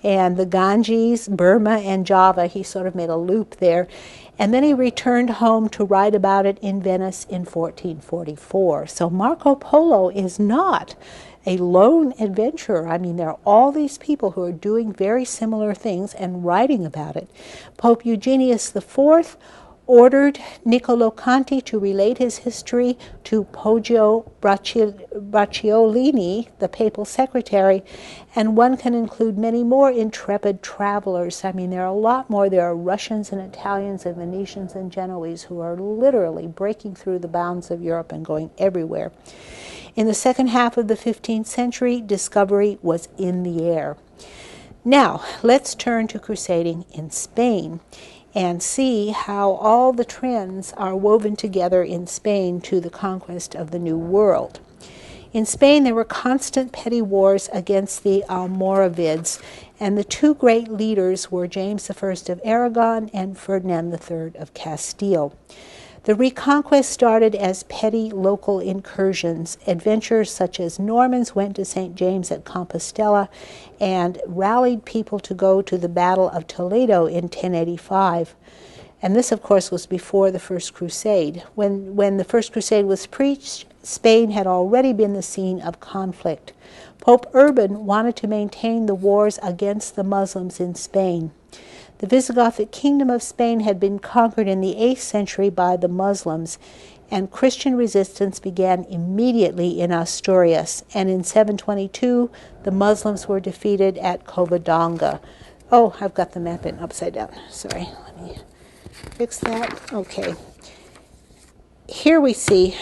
S1: And the Ganges, Burma, and Java, he sort of made a loop there. And then he returned home to write about it in Venice in 1444. So Marco Polo is not a lone adventurer. I mean, there are all these people who are doing very similar things and writing about it. Pope Eugenius IV ordered Niccolo Conti to relate his history to Poggio Bracciolini, the papal secretary, and one can include many more intrepid travelers. I mean, there are a lot more. There are Russians and Italians and Venetians and Genoese who are literally breaking through the bounds of Europe and going everywhere. In the second half of the 15th century, discovery was in the air. Now, let's turn to crusading in Spain and see how all the trends are woven together in Spain to the conquest of the New World. In Spain, there were constant petty wars against the Almoravids, and the 2 great leaders were James I of Aragon and Ferdinand III of Castile. The Reconquest started as petty local incursions. Adventurers such as Normans went to St. James at Compostela and rallied people to go to the Battle of Toledo in 1085. And this, of course, was before the First Crusade. When the First Crusade was preached, Spain had already been the scene of conflict. Pope Urban wanted to maintain the wars against the Muslims in Spain. The Visigothic kingdom of Spain had been conquered in the 8th century by the Muslims, and Christian resistance began immediately in Asturias. And in 722, the Muslims were defeated at Covadonga. Oh, I've got the map in upside down. Sorry, let me fix that. Okay. Here we see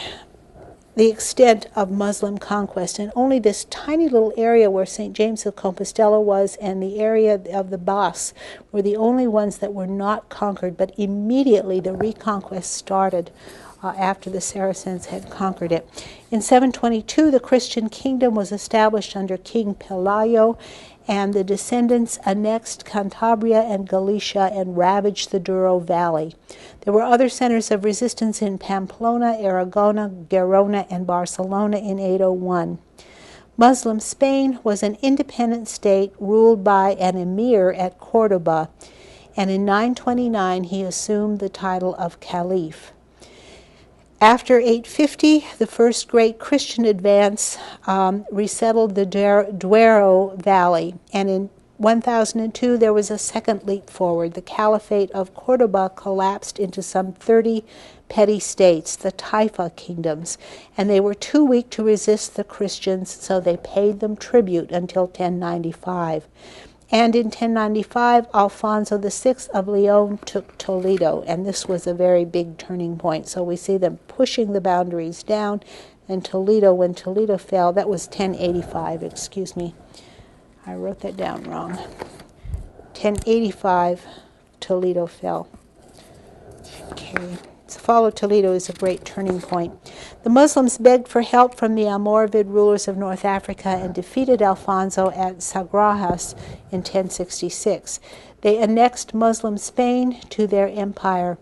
S1: the extent of Muslim conquest, and only this tiny little area where St. James of Compostela was and the area of the Basques were the only ones that were not conquered, but immediately the reconquest started after the Saracens had conquered it. In 722, the Christian kingdom was established under King Pelayo, and the descendants annexed Cantabria and Galicia and ravaged the Douro Valley. There were other centers of resistance in Pamplona, Aragon, Gerona, and Barcelona in 801. Muslim Spain was an independent state ruled by an emir at Cordoba, and in 929 he assumed the title of Caliph. After 850, the first great Christian advance resettled the Duero Valley, and in 1002 there was a second leap forward. The Caliphate of Cordoba collapsed into some 30 petty states, the Taifa kingdoms, and they were too weak to resist the Christians, so they paid them tribute until 1095. And in 1095, Alfonso VI of Leon took Toledo, and this was a very big turning point. So we see them pushing the boundaries down, and Toledo, when Toledo fell, that was 1085, excuse me. I wrote that down wrong. 1085, Toledo fell. Okay. The fall of Toledo is a great turning point. The Muslims begged for help from the Almoravid rulers of North Africa and defeated Alfonso at Sagrajas in 1066. They annexed Muslim Spain to their empire.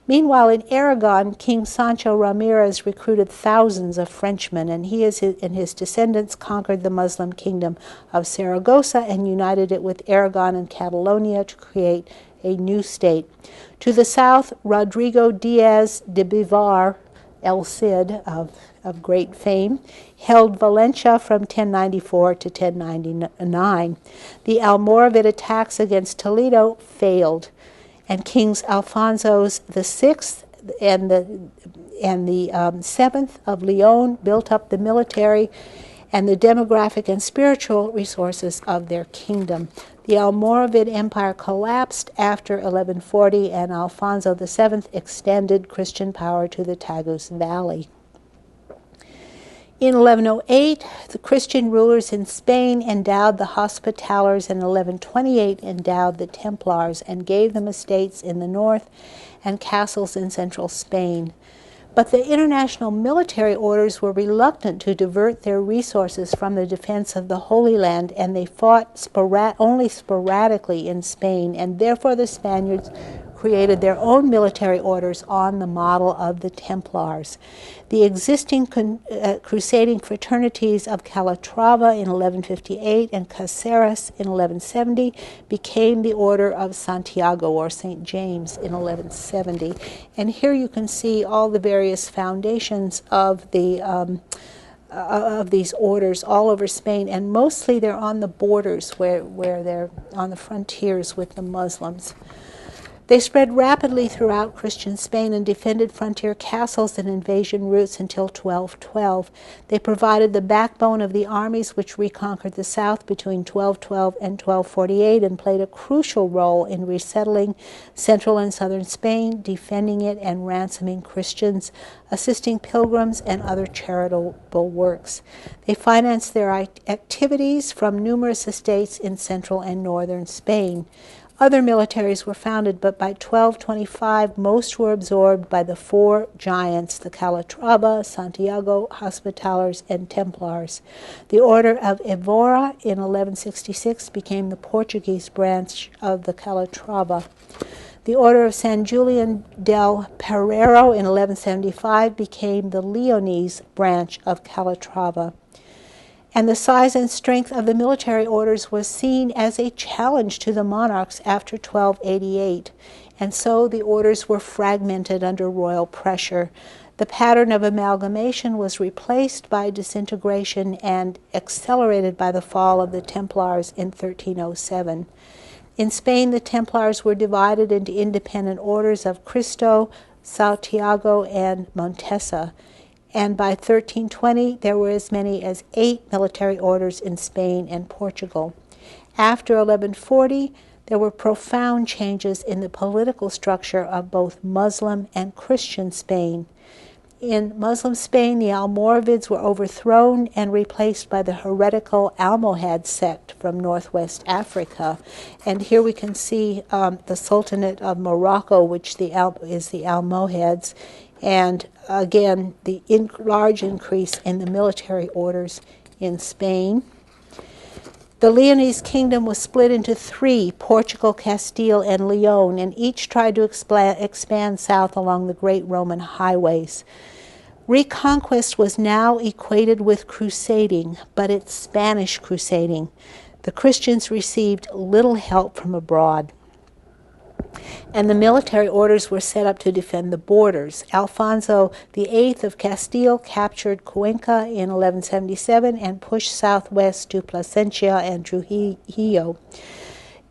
S1: Meanwhile, in Aragon, King Sancho Ramirez recruited thousands of Frenchmen, and he and his descendants conquered the Muslim kingdom of Saragossa and united it with Aragon and Catalonia to create a new state. To the south, Rodrigo Diaz de Bivar, El Cid of great fame, held Valencia from 1094 to 1099. The Almoravid attacks against Toledo failed, and Kings Alfonso VI and the 7th of Leon built up the military and the demographic and spiritual resources of their kingdom. The Almoravid Empire collapsed after 1140, and Alfonso VII extended Christian power to the Tagus Valley. In 1108, the Christian rulers in Spain endowed the Hospitallers, and in 1128 endowed the Templars and gave them estates in the north and castles in central Spain. But the international military orders were reluctant to divert their resources from the defense of the Holy Land, and they fought only sporadically in Spain, and therefore the Spaniards created their own military orders on the model of the Templars. The existing crusading fraternities of Calatrava in 1158 and Caceres in 1170 became the Order of Santiago, or St. James, in 1170. And here you can see all the various foundations of these orders all over Spain, and mostly they're on the borders where they're on the frontiers with the Muslims. They spread rapidly throughout Christian Spain and defended frontier castles and invasion routes until 1212. They provided the backbone of the armies which reconquered the south between 1212 and 1248 and played a crucial role in resettling central and southern Spain, defending it and ransoming Christians, assisting pilgrims, and other charitable works. They financed their activities from numerous estates in central and northern Spain. Other militaries were founded, but by 1225 most were absorbed by the four giants, the Calatrava, Santiago, Hospitallers, and Templars. The Order of Evora in 1166 became the Portuguese branch of the Calatrava. The Order of San Julian del Perero in 1175 became the Leonese branch of Calatrava. And the size and strength of the military orders was seen as a challenge to the monarchs after 1288, and so the orders were fragmented under royal pressure. The pattern of amalgamation was replaced by disintegration and accelerated by the fall of the Templars in 1307. In Spain, the Templars were divided into independent orders of Cristo, Santiago, and Montesa. And by 1320, there were as many as 8 military orders in Spain and Portugal. After 1140, there were profound changes in the political structure of both Muslim and Christian Spain. In Muslim Spain, the Almoravids were overthrown and replaced by the heretical Almohad sect from northwest Africa. And here we can see the Sultanate of Morocco, which is the Almohads, and again, the large increase in the military orders in Spain. The Leonese kingdom was split into 3, Portugal, Castile, and Leon, and each tried to expand south along the great Roman highways. Reconquest was now equated with crusading, but it's Spanish crusading. The Christians received little help from abroad, and the military orders were set up to defend the borders. Alfonso VIII of Castile captured Cuenca in 1177 and pushed southwest to Plasencia and Trujillo.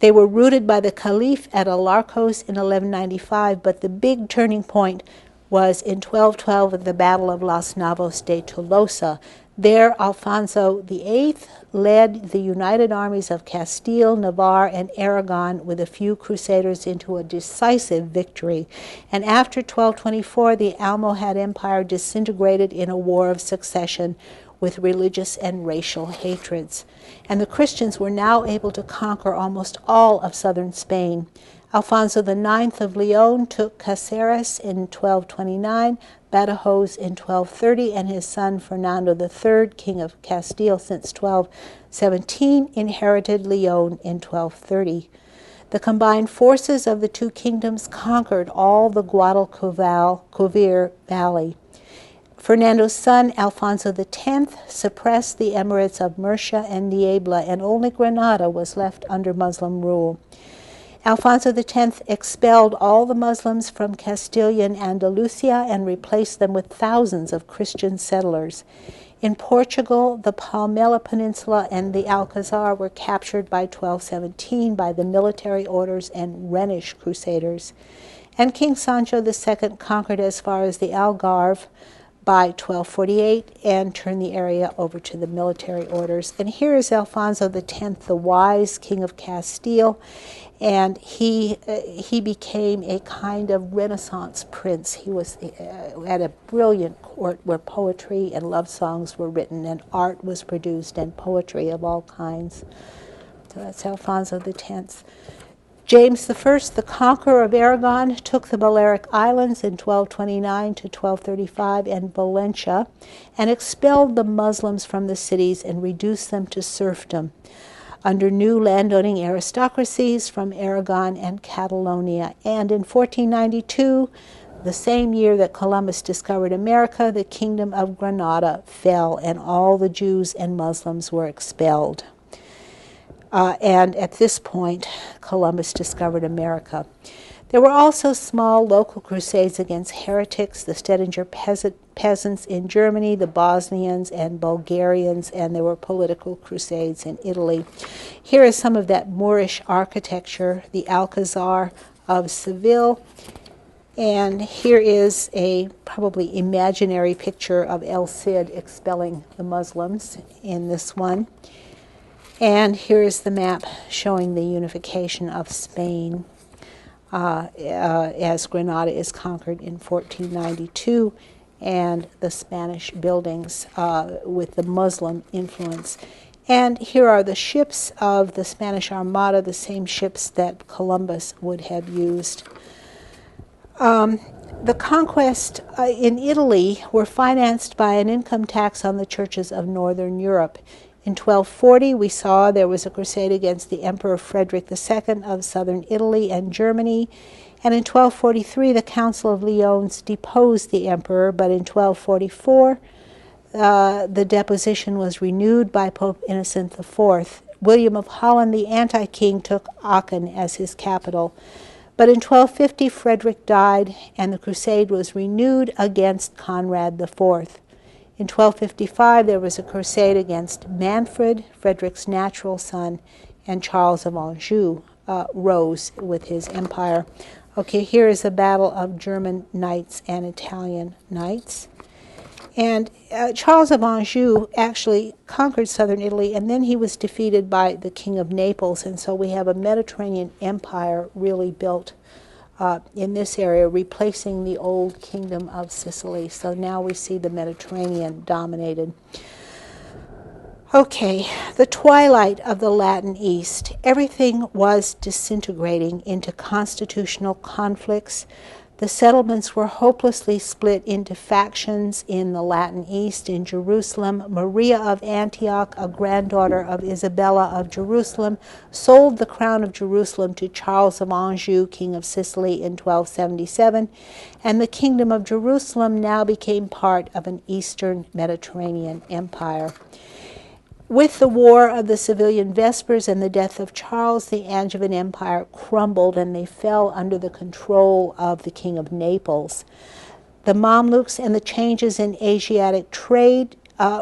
S1: They were routed by the Caliph at Alarcos in 1195, but the big turning point was in 1212 at the Battle of Los Navos de Tolosa. There, Alfonso VIII led the united armies of Castile, Navarre, and Aragon with a few crusaders into a decisive victory. And after 1224, the Almohad Empire disintegrated in a war of succession with religious and racial hatreds. And the Christians were now able to conquer almost all of southern Spain. Alfonso IX of Leon took Caceres in 1229, Badajoz in 1230, and his son Fernando III, King of Castile since 1217, inherited Leon in 1230. The combined forces of the two kingdoms conquered all the Guadalquivir Valley. Fernando's son, Alfonso X, suppressed the emirates of Murcia and Niebla, and only Granada was left under Muslim rule. Alfonso X expelled all the Muslims from Castilian Andalusia and replaced them with thousands of Christian settlers. In Portugal, the Palmela Peninsula and the Alcazar were captured by 1217 by the military orders and Rhenish crusaders. And King Sancho II conquered as far as the Algarve by 1248 and turned the area over to the military orders. And here is Alfonso X, the wise King of Castile, and he became a kind of Renaissance prince. He was at a brilliant court where poetry and love songs were written and art was produced and poetry of all kinds. So that's Alfonso X. James I, the conqueror of Aragon, took the Balearic Islands in 1229 to 1235 and Valencia, and expelled the Muslims from the cities and reduced them to serfdom under new landowning aristocracies from Aragon and Catalonia. And in 1492, the same year that Columbus discovered America, the Kingdom of Granada fell, and all the Jews and Muslims were expelled. And at this point, Columbus discovered America. There were also small local crusades against heretics, the Stedinger peasants in Germany, the Bosnians and Bulgarians, and there were political crusades in Italy. Here is some of that Moorish architecture, the Alcazar of Seville. And here is a probably imaginary picture of El Cid expelling the Muslims in this one. And here is the map showing the unification of Spain as Granada is conquered in 1492, and the Spanish buildings with the Muslim influence. And here are the ships of the Spanish Armada, the same ships that Columbus would have used. The conquest in Italy were financed by an income tax on the churches of Northern Europe. In 1240, we saw there was a crusade against the Emperor Frederick II of southern Italy and Germany. And in 1243, the Council of Lyons deposed the emperor, but in 1244, the deposition was renewed by Pope Innocent IV. William of Holland, the anti-king, took Aachen as his capital. But in 1250, Frederick died, and the crusade was renewed against Conrad IV. In 1255, there was a crusade against Manfred, Frederick's natural son, and Charles of Anjou rose with his empire. Okay, here is a battle of German knights and Italian knights. And Charles of Anjou actually conquered southern Italy, and then he was defeated by the King of Naples, and so we have a Mediterranean empire really built in this area, replacing the old kingdom of Sicily. So now we see the Mediterranean dominated. Okay, the twilight of the Latin East. Everything was disintegrating into constitutional conflicts. The settlements were hopelessly split into factions in the Latin East. In Jerusalem, Maria of Antioch, a granddaughter of Isabella of Jerusalem, sold the crown of Jerusalem to Charles of Anjou, king of Sicily, in 1277, and the kingdom of Jerusalem now became part of an Eastern Mediterranean empire. With the War of the Civilian Vespers and the death of Charles, the Angevin Empire crumbled, and they fell under the control of the King of Naples. The Mamluks and the changes in Asiatic trade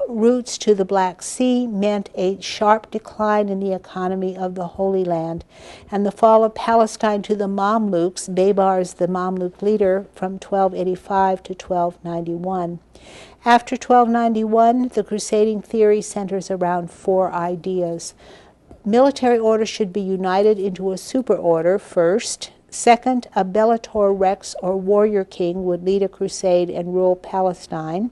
S1: routes to the Black Sea meant a sharp decline in the economy of the Holy Land, and the fall of Palestine to the Mamluks, Baybars, the Mamluk leader, from 1285 to 1291. After 1291, the crusading theory centers around four ideas. Military order should be united into a superorder first. Second, a Bellator Rex or warrior king would lead a crusade and rule Palestine.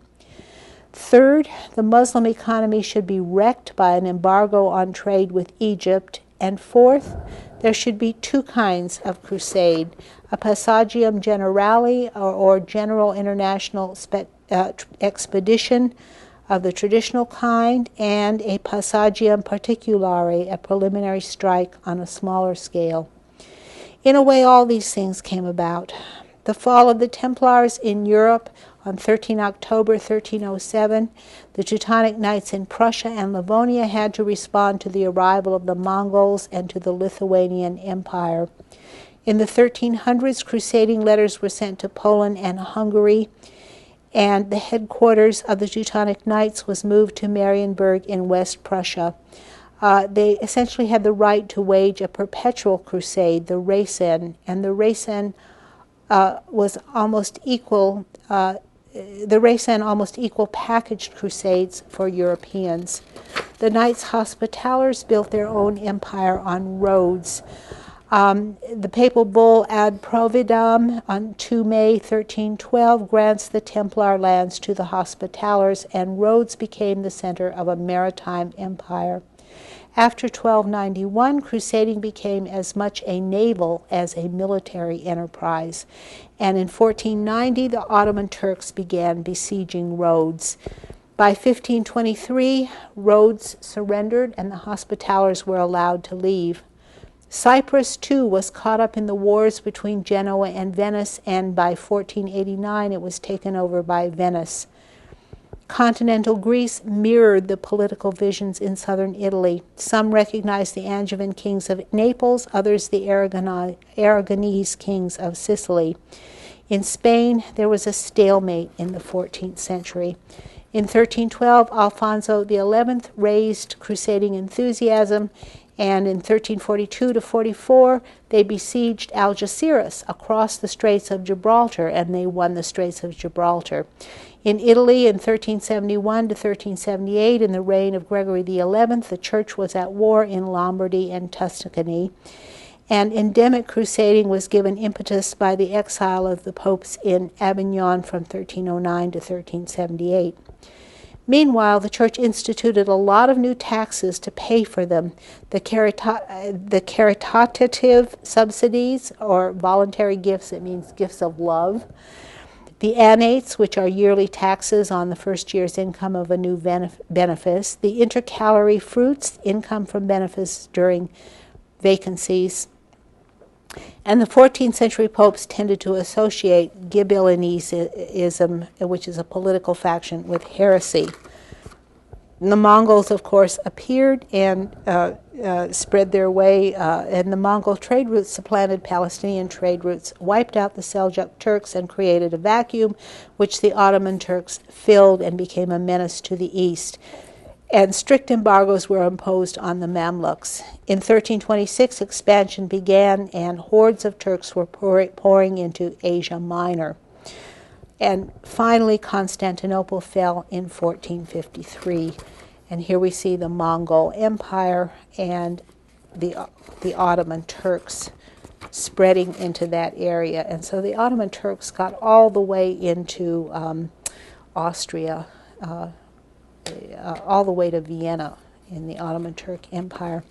S1: Third, the Muslim economy should be wrecked by an embargo on trade with Egypt. And fourth, there should be two kinds of crusade, a passagium generale or general international expedition of the traditional kind, and a passagium particulare, a preliminary strike on a smaller scale. In a way, all these things came about. The fall of the Templars in Europe on 13 October 1307, the Teutonic Knights in Prussia and Livonia had to respond to the arrival of the Mongols and to the Lithuanian Empire. In the 1300s, crusading letters were sent to Poland and Hungary, and the headquarters of the Teutonic Knights was moved to Marienburg in West Prussia. They essentially had the right to wage a perpetual crusade, the Racen, and the Racen was almost equal. The Racen almost equal packaged crusades for Europeans. The Knights Hospitallers built their own empire on roads. The papal bull Ad Providam on 2 May 1312 grants the Templar lands to the Hospitallers, and Rhodes became the center of a maritime empire. After 1291, crusading became as much a naval as a military enterprise. And in 1490, the Ottoman Turks began besieging Rhodes. By 1523, Rhodes surrendered and the Hospitallers were allowed to leave. Cyprus, too, was caught up in the wars between Genoa and Venice, and by 1489 it was taken over by Venice. Continental Greece mirrored the political visions in southern Italy. Some recognized the Angevin kings of Naples, others the Aragonese kings of Sicily. In Spain, there was a stalemate in the 14th century. In 1312, Alfonso XI raised crusading enthusiasm, and in 1342 to 44, they besieged Algeciras across the Straits of Gibraltar, and they won the Straits of Gibraltar. In Italy, in 1371 to 1378, in the reign of Gregory XI, the Church was at war in Lombardy and Tuscany, and endemic crusading was given impetus by the exile of the popes in Avignon from 1309 to 1378. Meanwhile, the Church instituted a lot of new taxes to pay for them. The caritative subsidies, or voluntary gifts, it means gifts of love. The annates, which are yearly taxes on the first year's income of a new benefice. The intercalary fruits, income from benefice during vacancies. And the 14th century popes tended to associate Ghibellinism, which is a political faction, with heresy. And the Mongols, of course, appeared and spread their way, and the Mongol trade routes supplanted Palestinian trade routes, wiped out the Seljuk Turks, and created a vacuum which the Ottoman Turks filled and became a menace to the east. And strict embargoes were imposed on the Mamluks. In 1326, expansion began, and hordes of Turks were pouring into Asia Minor. And finally, Constantinople fell in 1453. And here we see the Mongol Empire and the Ottoman Turks spreading into that area. And so the Ottoman Turks got all the way into Austria, all the way to Vienna in the Ottoman Turk Empire.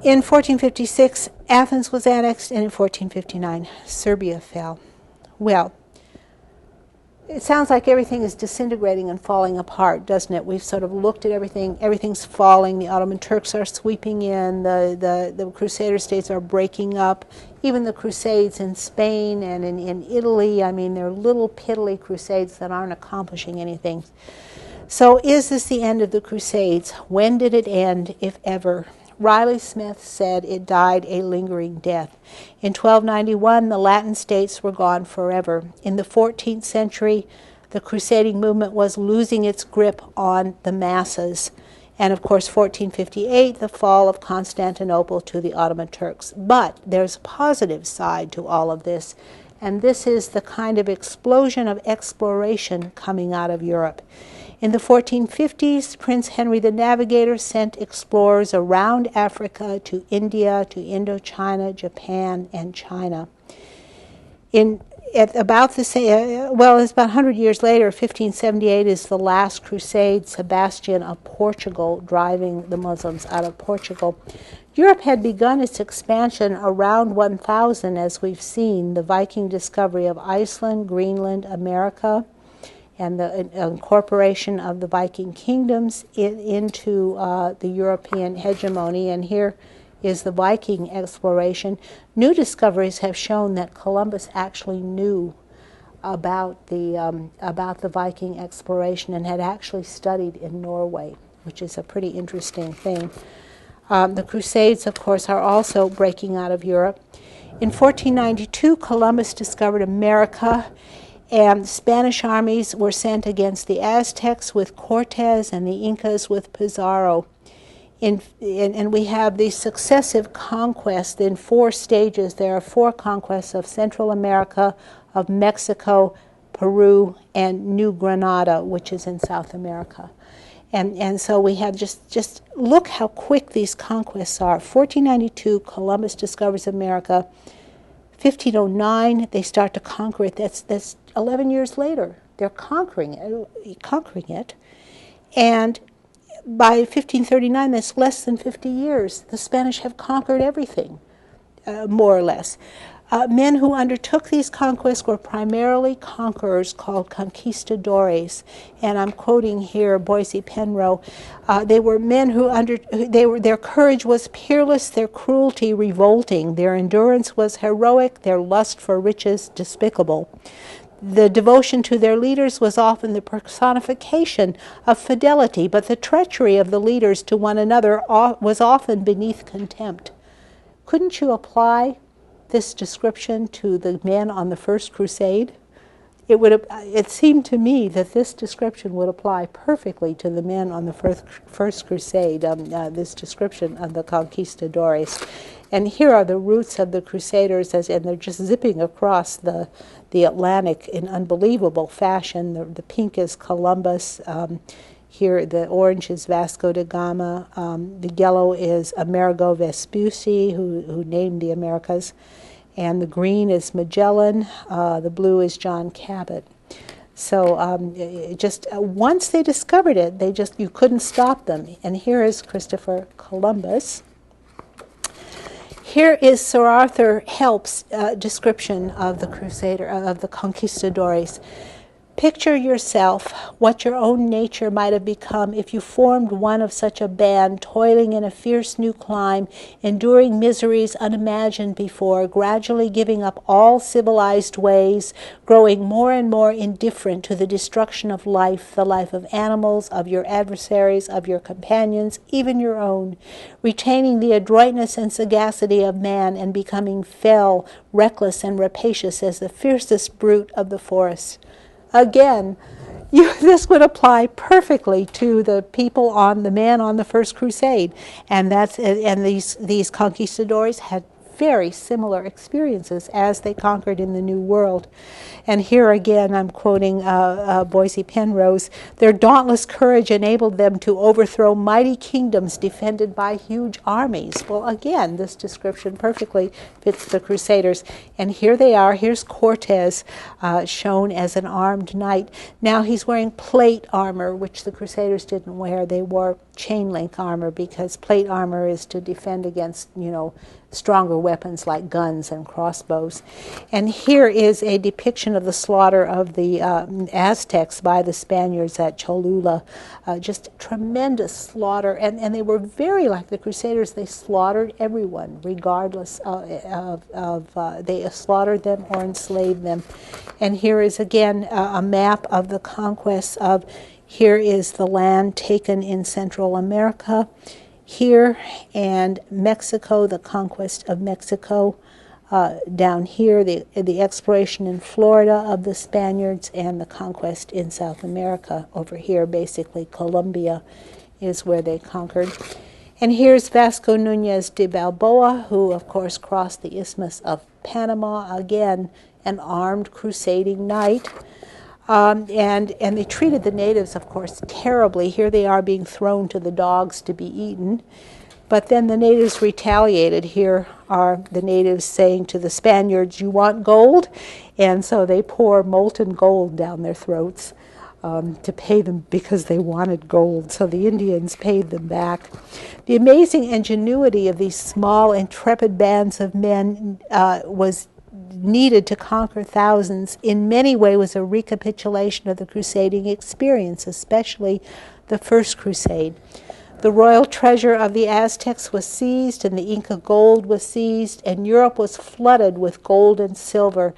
S1: In 1456, Athens was annexed, and in 1459, Serbia fell. Well, it sounds like everything is disintegrating and falling apart, doesn't it? We've sort of looked at everything. Everything's falling. The Ottoman Turks are sweeping in. The Crusader states are breaking up. Even the Crusades in Spain and in Italy, I mean, they're little piddly crusades that aren't accomplishing anything. So is this the end of the Crusades? When did it end, if ever? Riley Smith said it died a lingering death. In 1291, the Latin states were gone forever. In the 14th century, the crusading movement was losing its grip on the masses. And of course, 1458, the fall of Constantinople to the Ottoman Turks. But there's a positive side to all of this, and this is the kind of explosion of exploration coming out of Europe. In the 1450s, Prince Henry the Navigator sent explorers around Africa to India, to Indochina, Japan, and China. It's about 100 years later, 1578 is the last crusade, Sebastian of Portugal driving the Muslims out of Portugal. Europe had begun its expansion around 1000, as we've seen, the Viking discovery of Iceland, Greenland, America, and the incorporation of the Viking kingdoms into the European hegemony. And here is the Viking exploration. New discoveries have shown that Columbus actually knew about the Viking exploration and had actually studied in Norway, which is a pretty interesting thing. The Crusades, of course, are also breaking out of Europe. In 1492, Columbus discovered America, and Spanish armies were sent against the Aztecs with Cortez and the Incas with Pizarro. And we have these successive conquests in 4 stages. There are 4 conquests of Central America, of Mexico, Peru, and New Granada, which is in South America. And so we have just look how quick these conquests are. 1492, Columbus discovers America. 1509, they start to conquer it. That's 11 years later. They're conquering it. And by 1539, that's less than 50 years. The Spanish have conquered everything, more or less. Men who undertook these conquests were primarily conquerors called conquistadores, and I'm quoting here Boise Penrose. They were men who their courage was peerless, their cruelty revolting, their endurance was heroic, their lust for riches despicable. The devotion to their leaders was often the personification of fidelity, but the treachery of the leaders to one another was often beneath contempt. Couldn't you apply this description to the men on the First Crusade? It seemed to me that this description would apply perfectly to the men on the First Crusade, this description of the conquistadores. And here are the routes of the Crusaders, and they're just zipping across the Atlantic in unbelievable fashion. The pink is Columbus. Here, the orange is Vasco da Gama. The yellow is Amerigo Vespucci, who named the Americas. And the green is Magellan. The blue is John Cabot. So once they discovered it, you couldn't stop them. And here is Christopher Columbus. Here is Sir Arthur Help's description of the of the conquistadores. Picture yourself what your own nature might have become if you formed one of such a band, toiling in a fierce new clime, enduring miseries unimagined before, gradually giving up all civilized ways, growing more and more indifferent to the destruction of life, the life of animals, of your adversaries, of your companions, even your own, retaining the adroitness and sagacity of man, and becoming fell, reckless, and rapacious as the fiercest brute of the forest. Again, this would apply perfectly to the men on the First Crusade, and these conquistadores had very similar experiences as they conquered in the New World. And here again, I'm quoting Boise Penrose, their dauntless courage enabled them to overthrow mighty kingdoms defended by huge armies. Well, again, this description perfectly fits the Crusaders. And here they are. Here's Cortez, shown as an armed knight. Now he's wearing plate armor, which the Crusaders didn't wear. They wore chain link armor because plate armor is to defend against, stronger weapons like guns and crossbows. And here is a depiction of the slaughter of the Aztecs by the Spaniards at Cholula. Just tremendous slaughter. And they were very like the Crusaders. They slaughtered everyone, regardless they slaughtered them or enslaved them. And here is again a map of the conquests of, here is the land taken in Central America. Here, and Mexico, the conquest of Mexico. Down here, the exploration in Florida of the Spaniards, and the conquest in South America. Over here, basically, Colombia is where they conquered. And here's Vasco Núñez de Balboa, who, of course, crossed the Isthmus of Panama, again, an armed crusading knight. And they treated the natives, of course, terribly. Here they are being thrown to the dogs to be eaten. But then the natives retaliated. Here are the natives saying to the Spaniards, "You want gold?" And so they pour molten gold down their throats to pay them because they wanted gold. So the Indians paid them back. The amazing ingenuity of these small, intrepid bands of men was needed to conquer thousands, in many ways was a recapitulation of the crusading experience, especially the First Crusade. The royal treasure of the Aztecs was seized, and the Inca gold was seized, and Europe was flooded with gold and silver.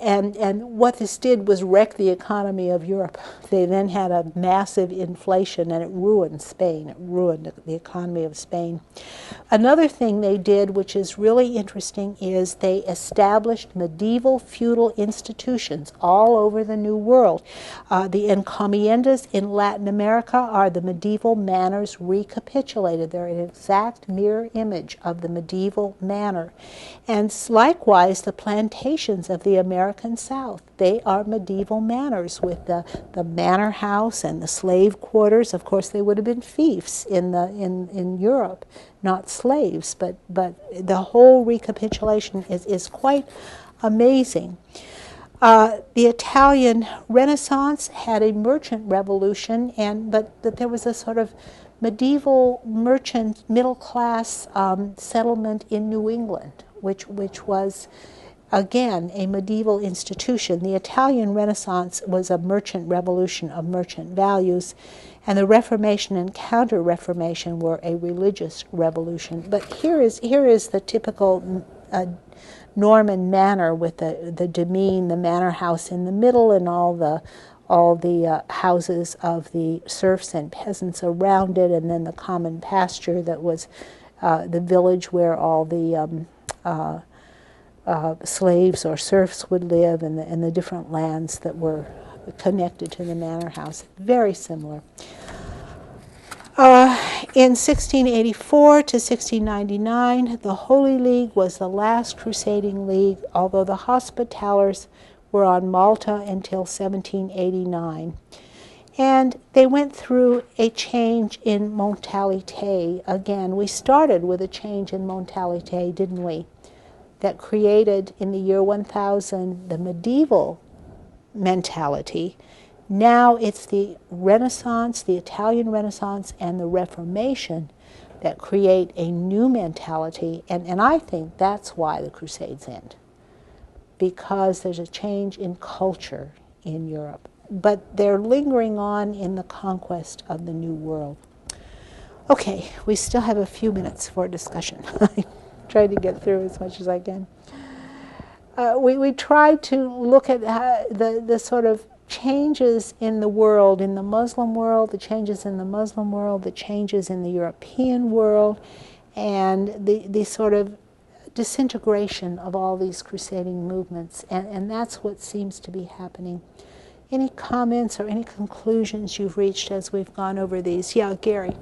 S1: And what this did was wreck the economy of Europe. They then had a massive inflation, and it ruined Spain. It ruined the economy of Spain. Another thing they did, which is really interesting, is they established medieval feudal institutions all over the New World. The encomiendas in Latin America are the medieval manors recapitulated. They're an exact mirror image of the medieval manor. And likewise, the plantations of the American South, they are medieval manors with the manor house and the slave quarters. Of course, they would have been fiefs in Europe, not slaves, but the whole recapitulation is quite amazing. The Italian Renaissance had a merchant revolution, but there was a sort of medieval merchant middle-class settlement in New England, which was, again, a medieval institution. The Italian Renaissance was a merchant revolution of merchant values, and the Reformation and Counter-Reformation were a religious revolution. But here is the typical Norman manor with the demesne, the manor house in the middle, and all the houses of the serfs and peasants around it, and then the common pasture that was the village where all the slaves or serfs would live, and the different lands that were connected to the manor house. Very similar. In 1684 to 1699, the Holy League was the last crusading league, although the Hospitallers were on Malta until 1789. And they went through a change in mentalité. Again, we started with a change in mentalité, didn't we? That created, in the year 1000, the medieval mentality. Now it's the Renaissance, the Italian Renaissance, and the Reformation that create a new mentality, and I think that's why the Crusades end, because there's a change in culture in Europe. But they're lingering on in the conquest of the New World. Okay, we still have a few minutes for discussion. I tried to get through as much as I can. We tried to look at the sort of changes in the world, in the Muslim world, the changes in the Muslim world, the changes in the European world, and the sort of disintegration of all these crusading movements. And that's what seems to be happening. Any comments or any conclusions you've reached as we've gone over these? Yeah, Gary.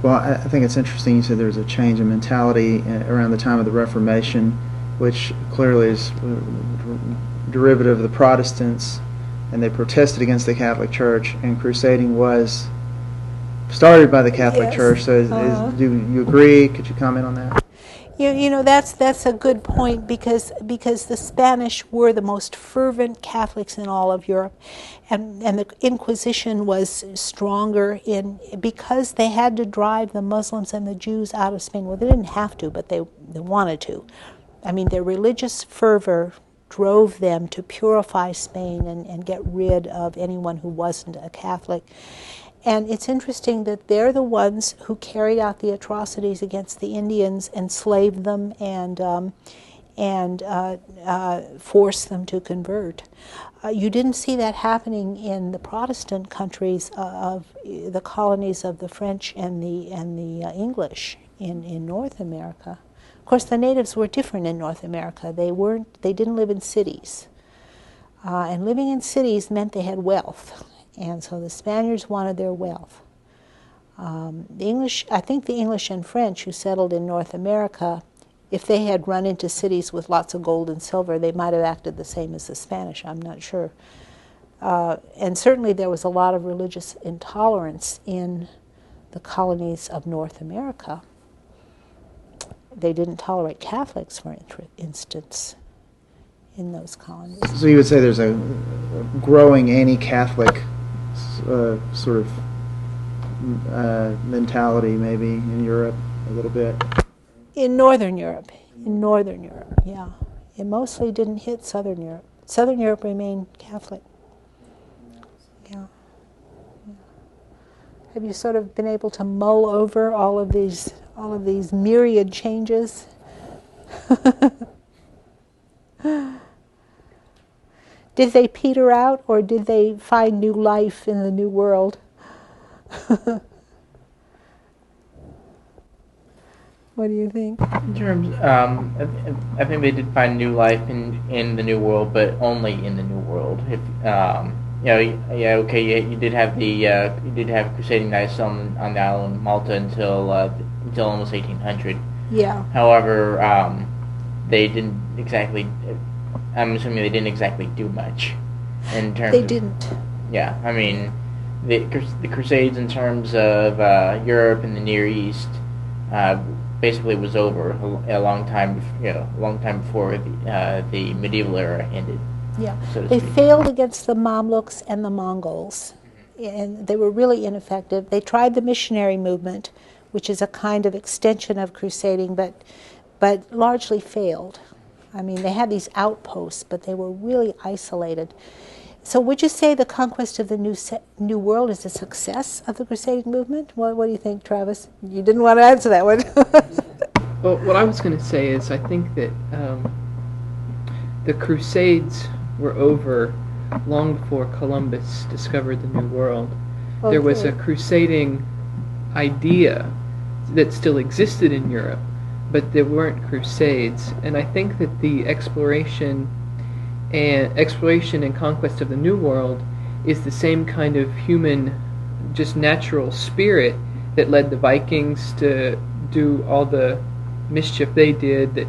S5: Well, I think it's interesting you said there was a change in mentality around the time of the Reformation, which clearly is derivative of the Protestants, and they protested against the Catholic Church, and crusading was started by the Catholic
S1: Yes.
S5: Church. So do you agree? Could you comment on that?
S1: You know, that's a good point, because the Spanish were the most fervent Catholics in all of Europe, and the Inquisition was stronger because they had to drive the Muslims and the Jews out of Spain. Well, they didn't have to, but they wanted to. I mean, their religious fervor drove them to purify Spain and get rid of anyone who wasn't a Catholic. And it's interesting that they're the ones who carried out the atrocities against the Indians, enslaved them, and forced them to convert. You didn't see that happening in the Protestant countries of the colonies of the French and the English in North America. Of course, the natives were different in North America. They didn't live in cities, and living in cities meant they had wealth. And so the Spaniards wanted their wealth. I think the English and French who settled in North America, if they had run into cities with lots of gold and silver, they might have acted the same as the Spanish, I'm not sure. And certainly there was a lot of religious intolerance in the colonies of North America. They didn't tolerate Catholics, for instance, in those colonies.
S5: So you would say there's a growing anti-Catholic sort of mentality maybe in Europe a little bit?
S1: In Northern Europe, yeah. It mostly didn't hit Southern Europe. Southern Europe remained Catholic. Yeah. Have you sort of been able to mull over all of these myriad changes? Did they peter out, or did they find new life in the New World? What do you think?
S4: In terms, I think they did find new life in the New World, but only in the New World. If you did have crusading knights on the island of Malta until almost 1800.
S1: Yeah.
S4: However, they didn't exactly. I'm assuming they didn't exactly do much in terms.
S1: They didn't.
S4: Yeah, I mean, the Crusades in terms of Europe and the Near East basically was over a long time before the medieval era ended.
S1: Yeah,
S4: So to
S1: they
S4: speak.
S1: failed against the Mamluks and the Mongols, and they were really ineffective. They tried the missionary movement, which is a kind of extension of crusading, but largely failed. I mean, they had these outposts, but they were really isolated. So would you say the conquest of the New World is a success of the crusading movement? What do you think, Travis? You didn't want to answer that one.
S2: Well, what I was going to say is I think that the Crusades were over long before Columbus discovered the New World. Okay. There was a crusading idea that still existed in Europe, but there weren't crusades. And I think that the exploration and conquest of the New World is the same kind of human, just natural spirit that led the Vikings to do all the mischief they did,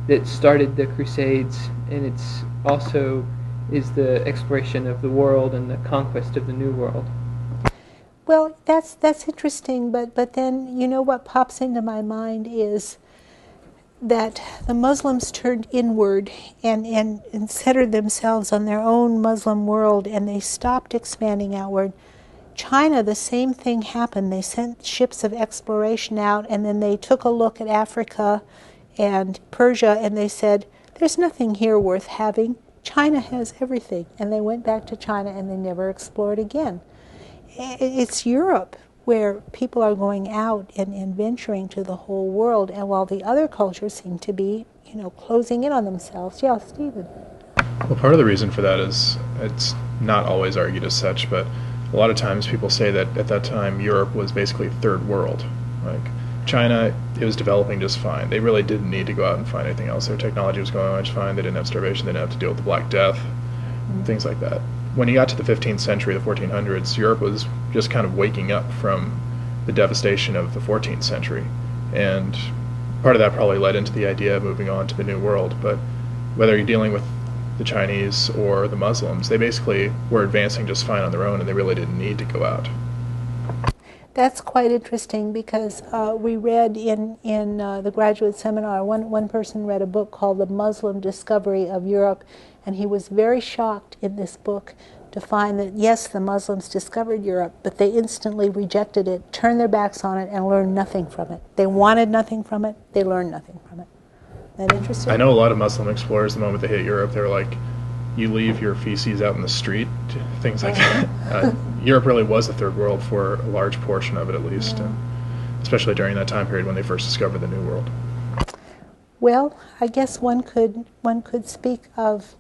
S2: that started the Crusades, and it's also is the exploration of the world and the conquest of the New World.
S1: Well, that's interesting, but then, you know, what pops into my mind is that the Muslims turned inward and centered themselves on their own Muslim world, and they stopped expanding outward. China, the same thing happened. They sent ships of exploration out, and then they took a look at Africa and Persia, and they said, there's nothing here worth having. China has everything. And they went back to China, and they never explored again. It's Europe where people are going out and venturing to the whole world, and while the other cultures seem to be, you know, closing in on themselves. Yeah, Stephen.
S3: Well, part of the reason for that is it's not always argued as such, but a lot of times people say that at that time Europe was basically third world. Like China, it was developing just fine. They really didn't need to go out and find anything else. Their technology was going on just fine. They didn't have starvation. They didn't have to deal with the Black Death, things like that. When you got to the 15th century, the 1400s, Europe was just kind of waking up from the devastation of the 14th century. And part of that probably led into the idea of moving on to the New World. But whether you're dealing with the Chinese or the Muslims, they basically were advancing just fine on their own, and they really didn't need to go out.
S1: That's quite interesting, because we read in the graduate seminar, one person read a book called The Muslim Discovery of Europe, and he was very shocked in this book to find that, yes, the Muslims discovered Europe, but they instantly rejected it, turned their backs on it, and learned nothing from it. They wanted nothing from it. They learned nothing from it. Isn't that interesting?
S3: I know a lot of Muslim explorers, the moment they hit Europe, they were like, you leave your feces out in the street, things like that. Europe really was the third world for a large portion of it, at least, especially during that time period when they first discovered the New World.
S1: Well, I guess one could speak of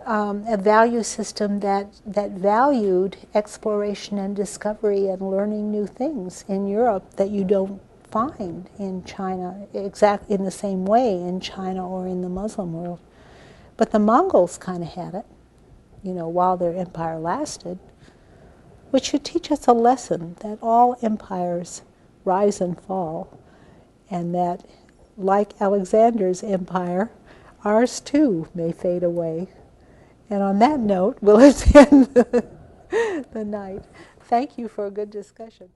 S1: a value system that valued exploration and discovery and learning new things in Europe that you don't find in China exactly in the same way in China or in the Muslim world. But the Mongols kind of had it, you know, while their empire lasted, which should teach us a lesson that all empires rise and fall, and that, like Alexander's empire, ours too may fade away. And on that note, we'll end the night. Thank you for a good discussion.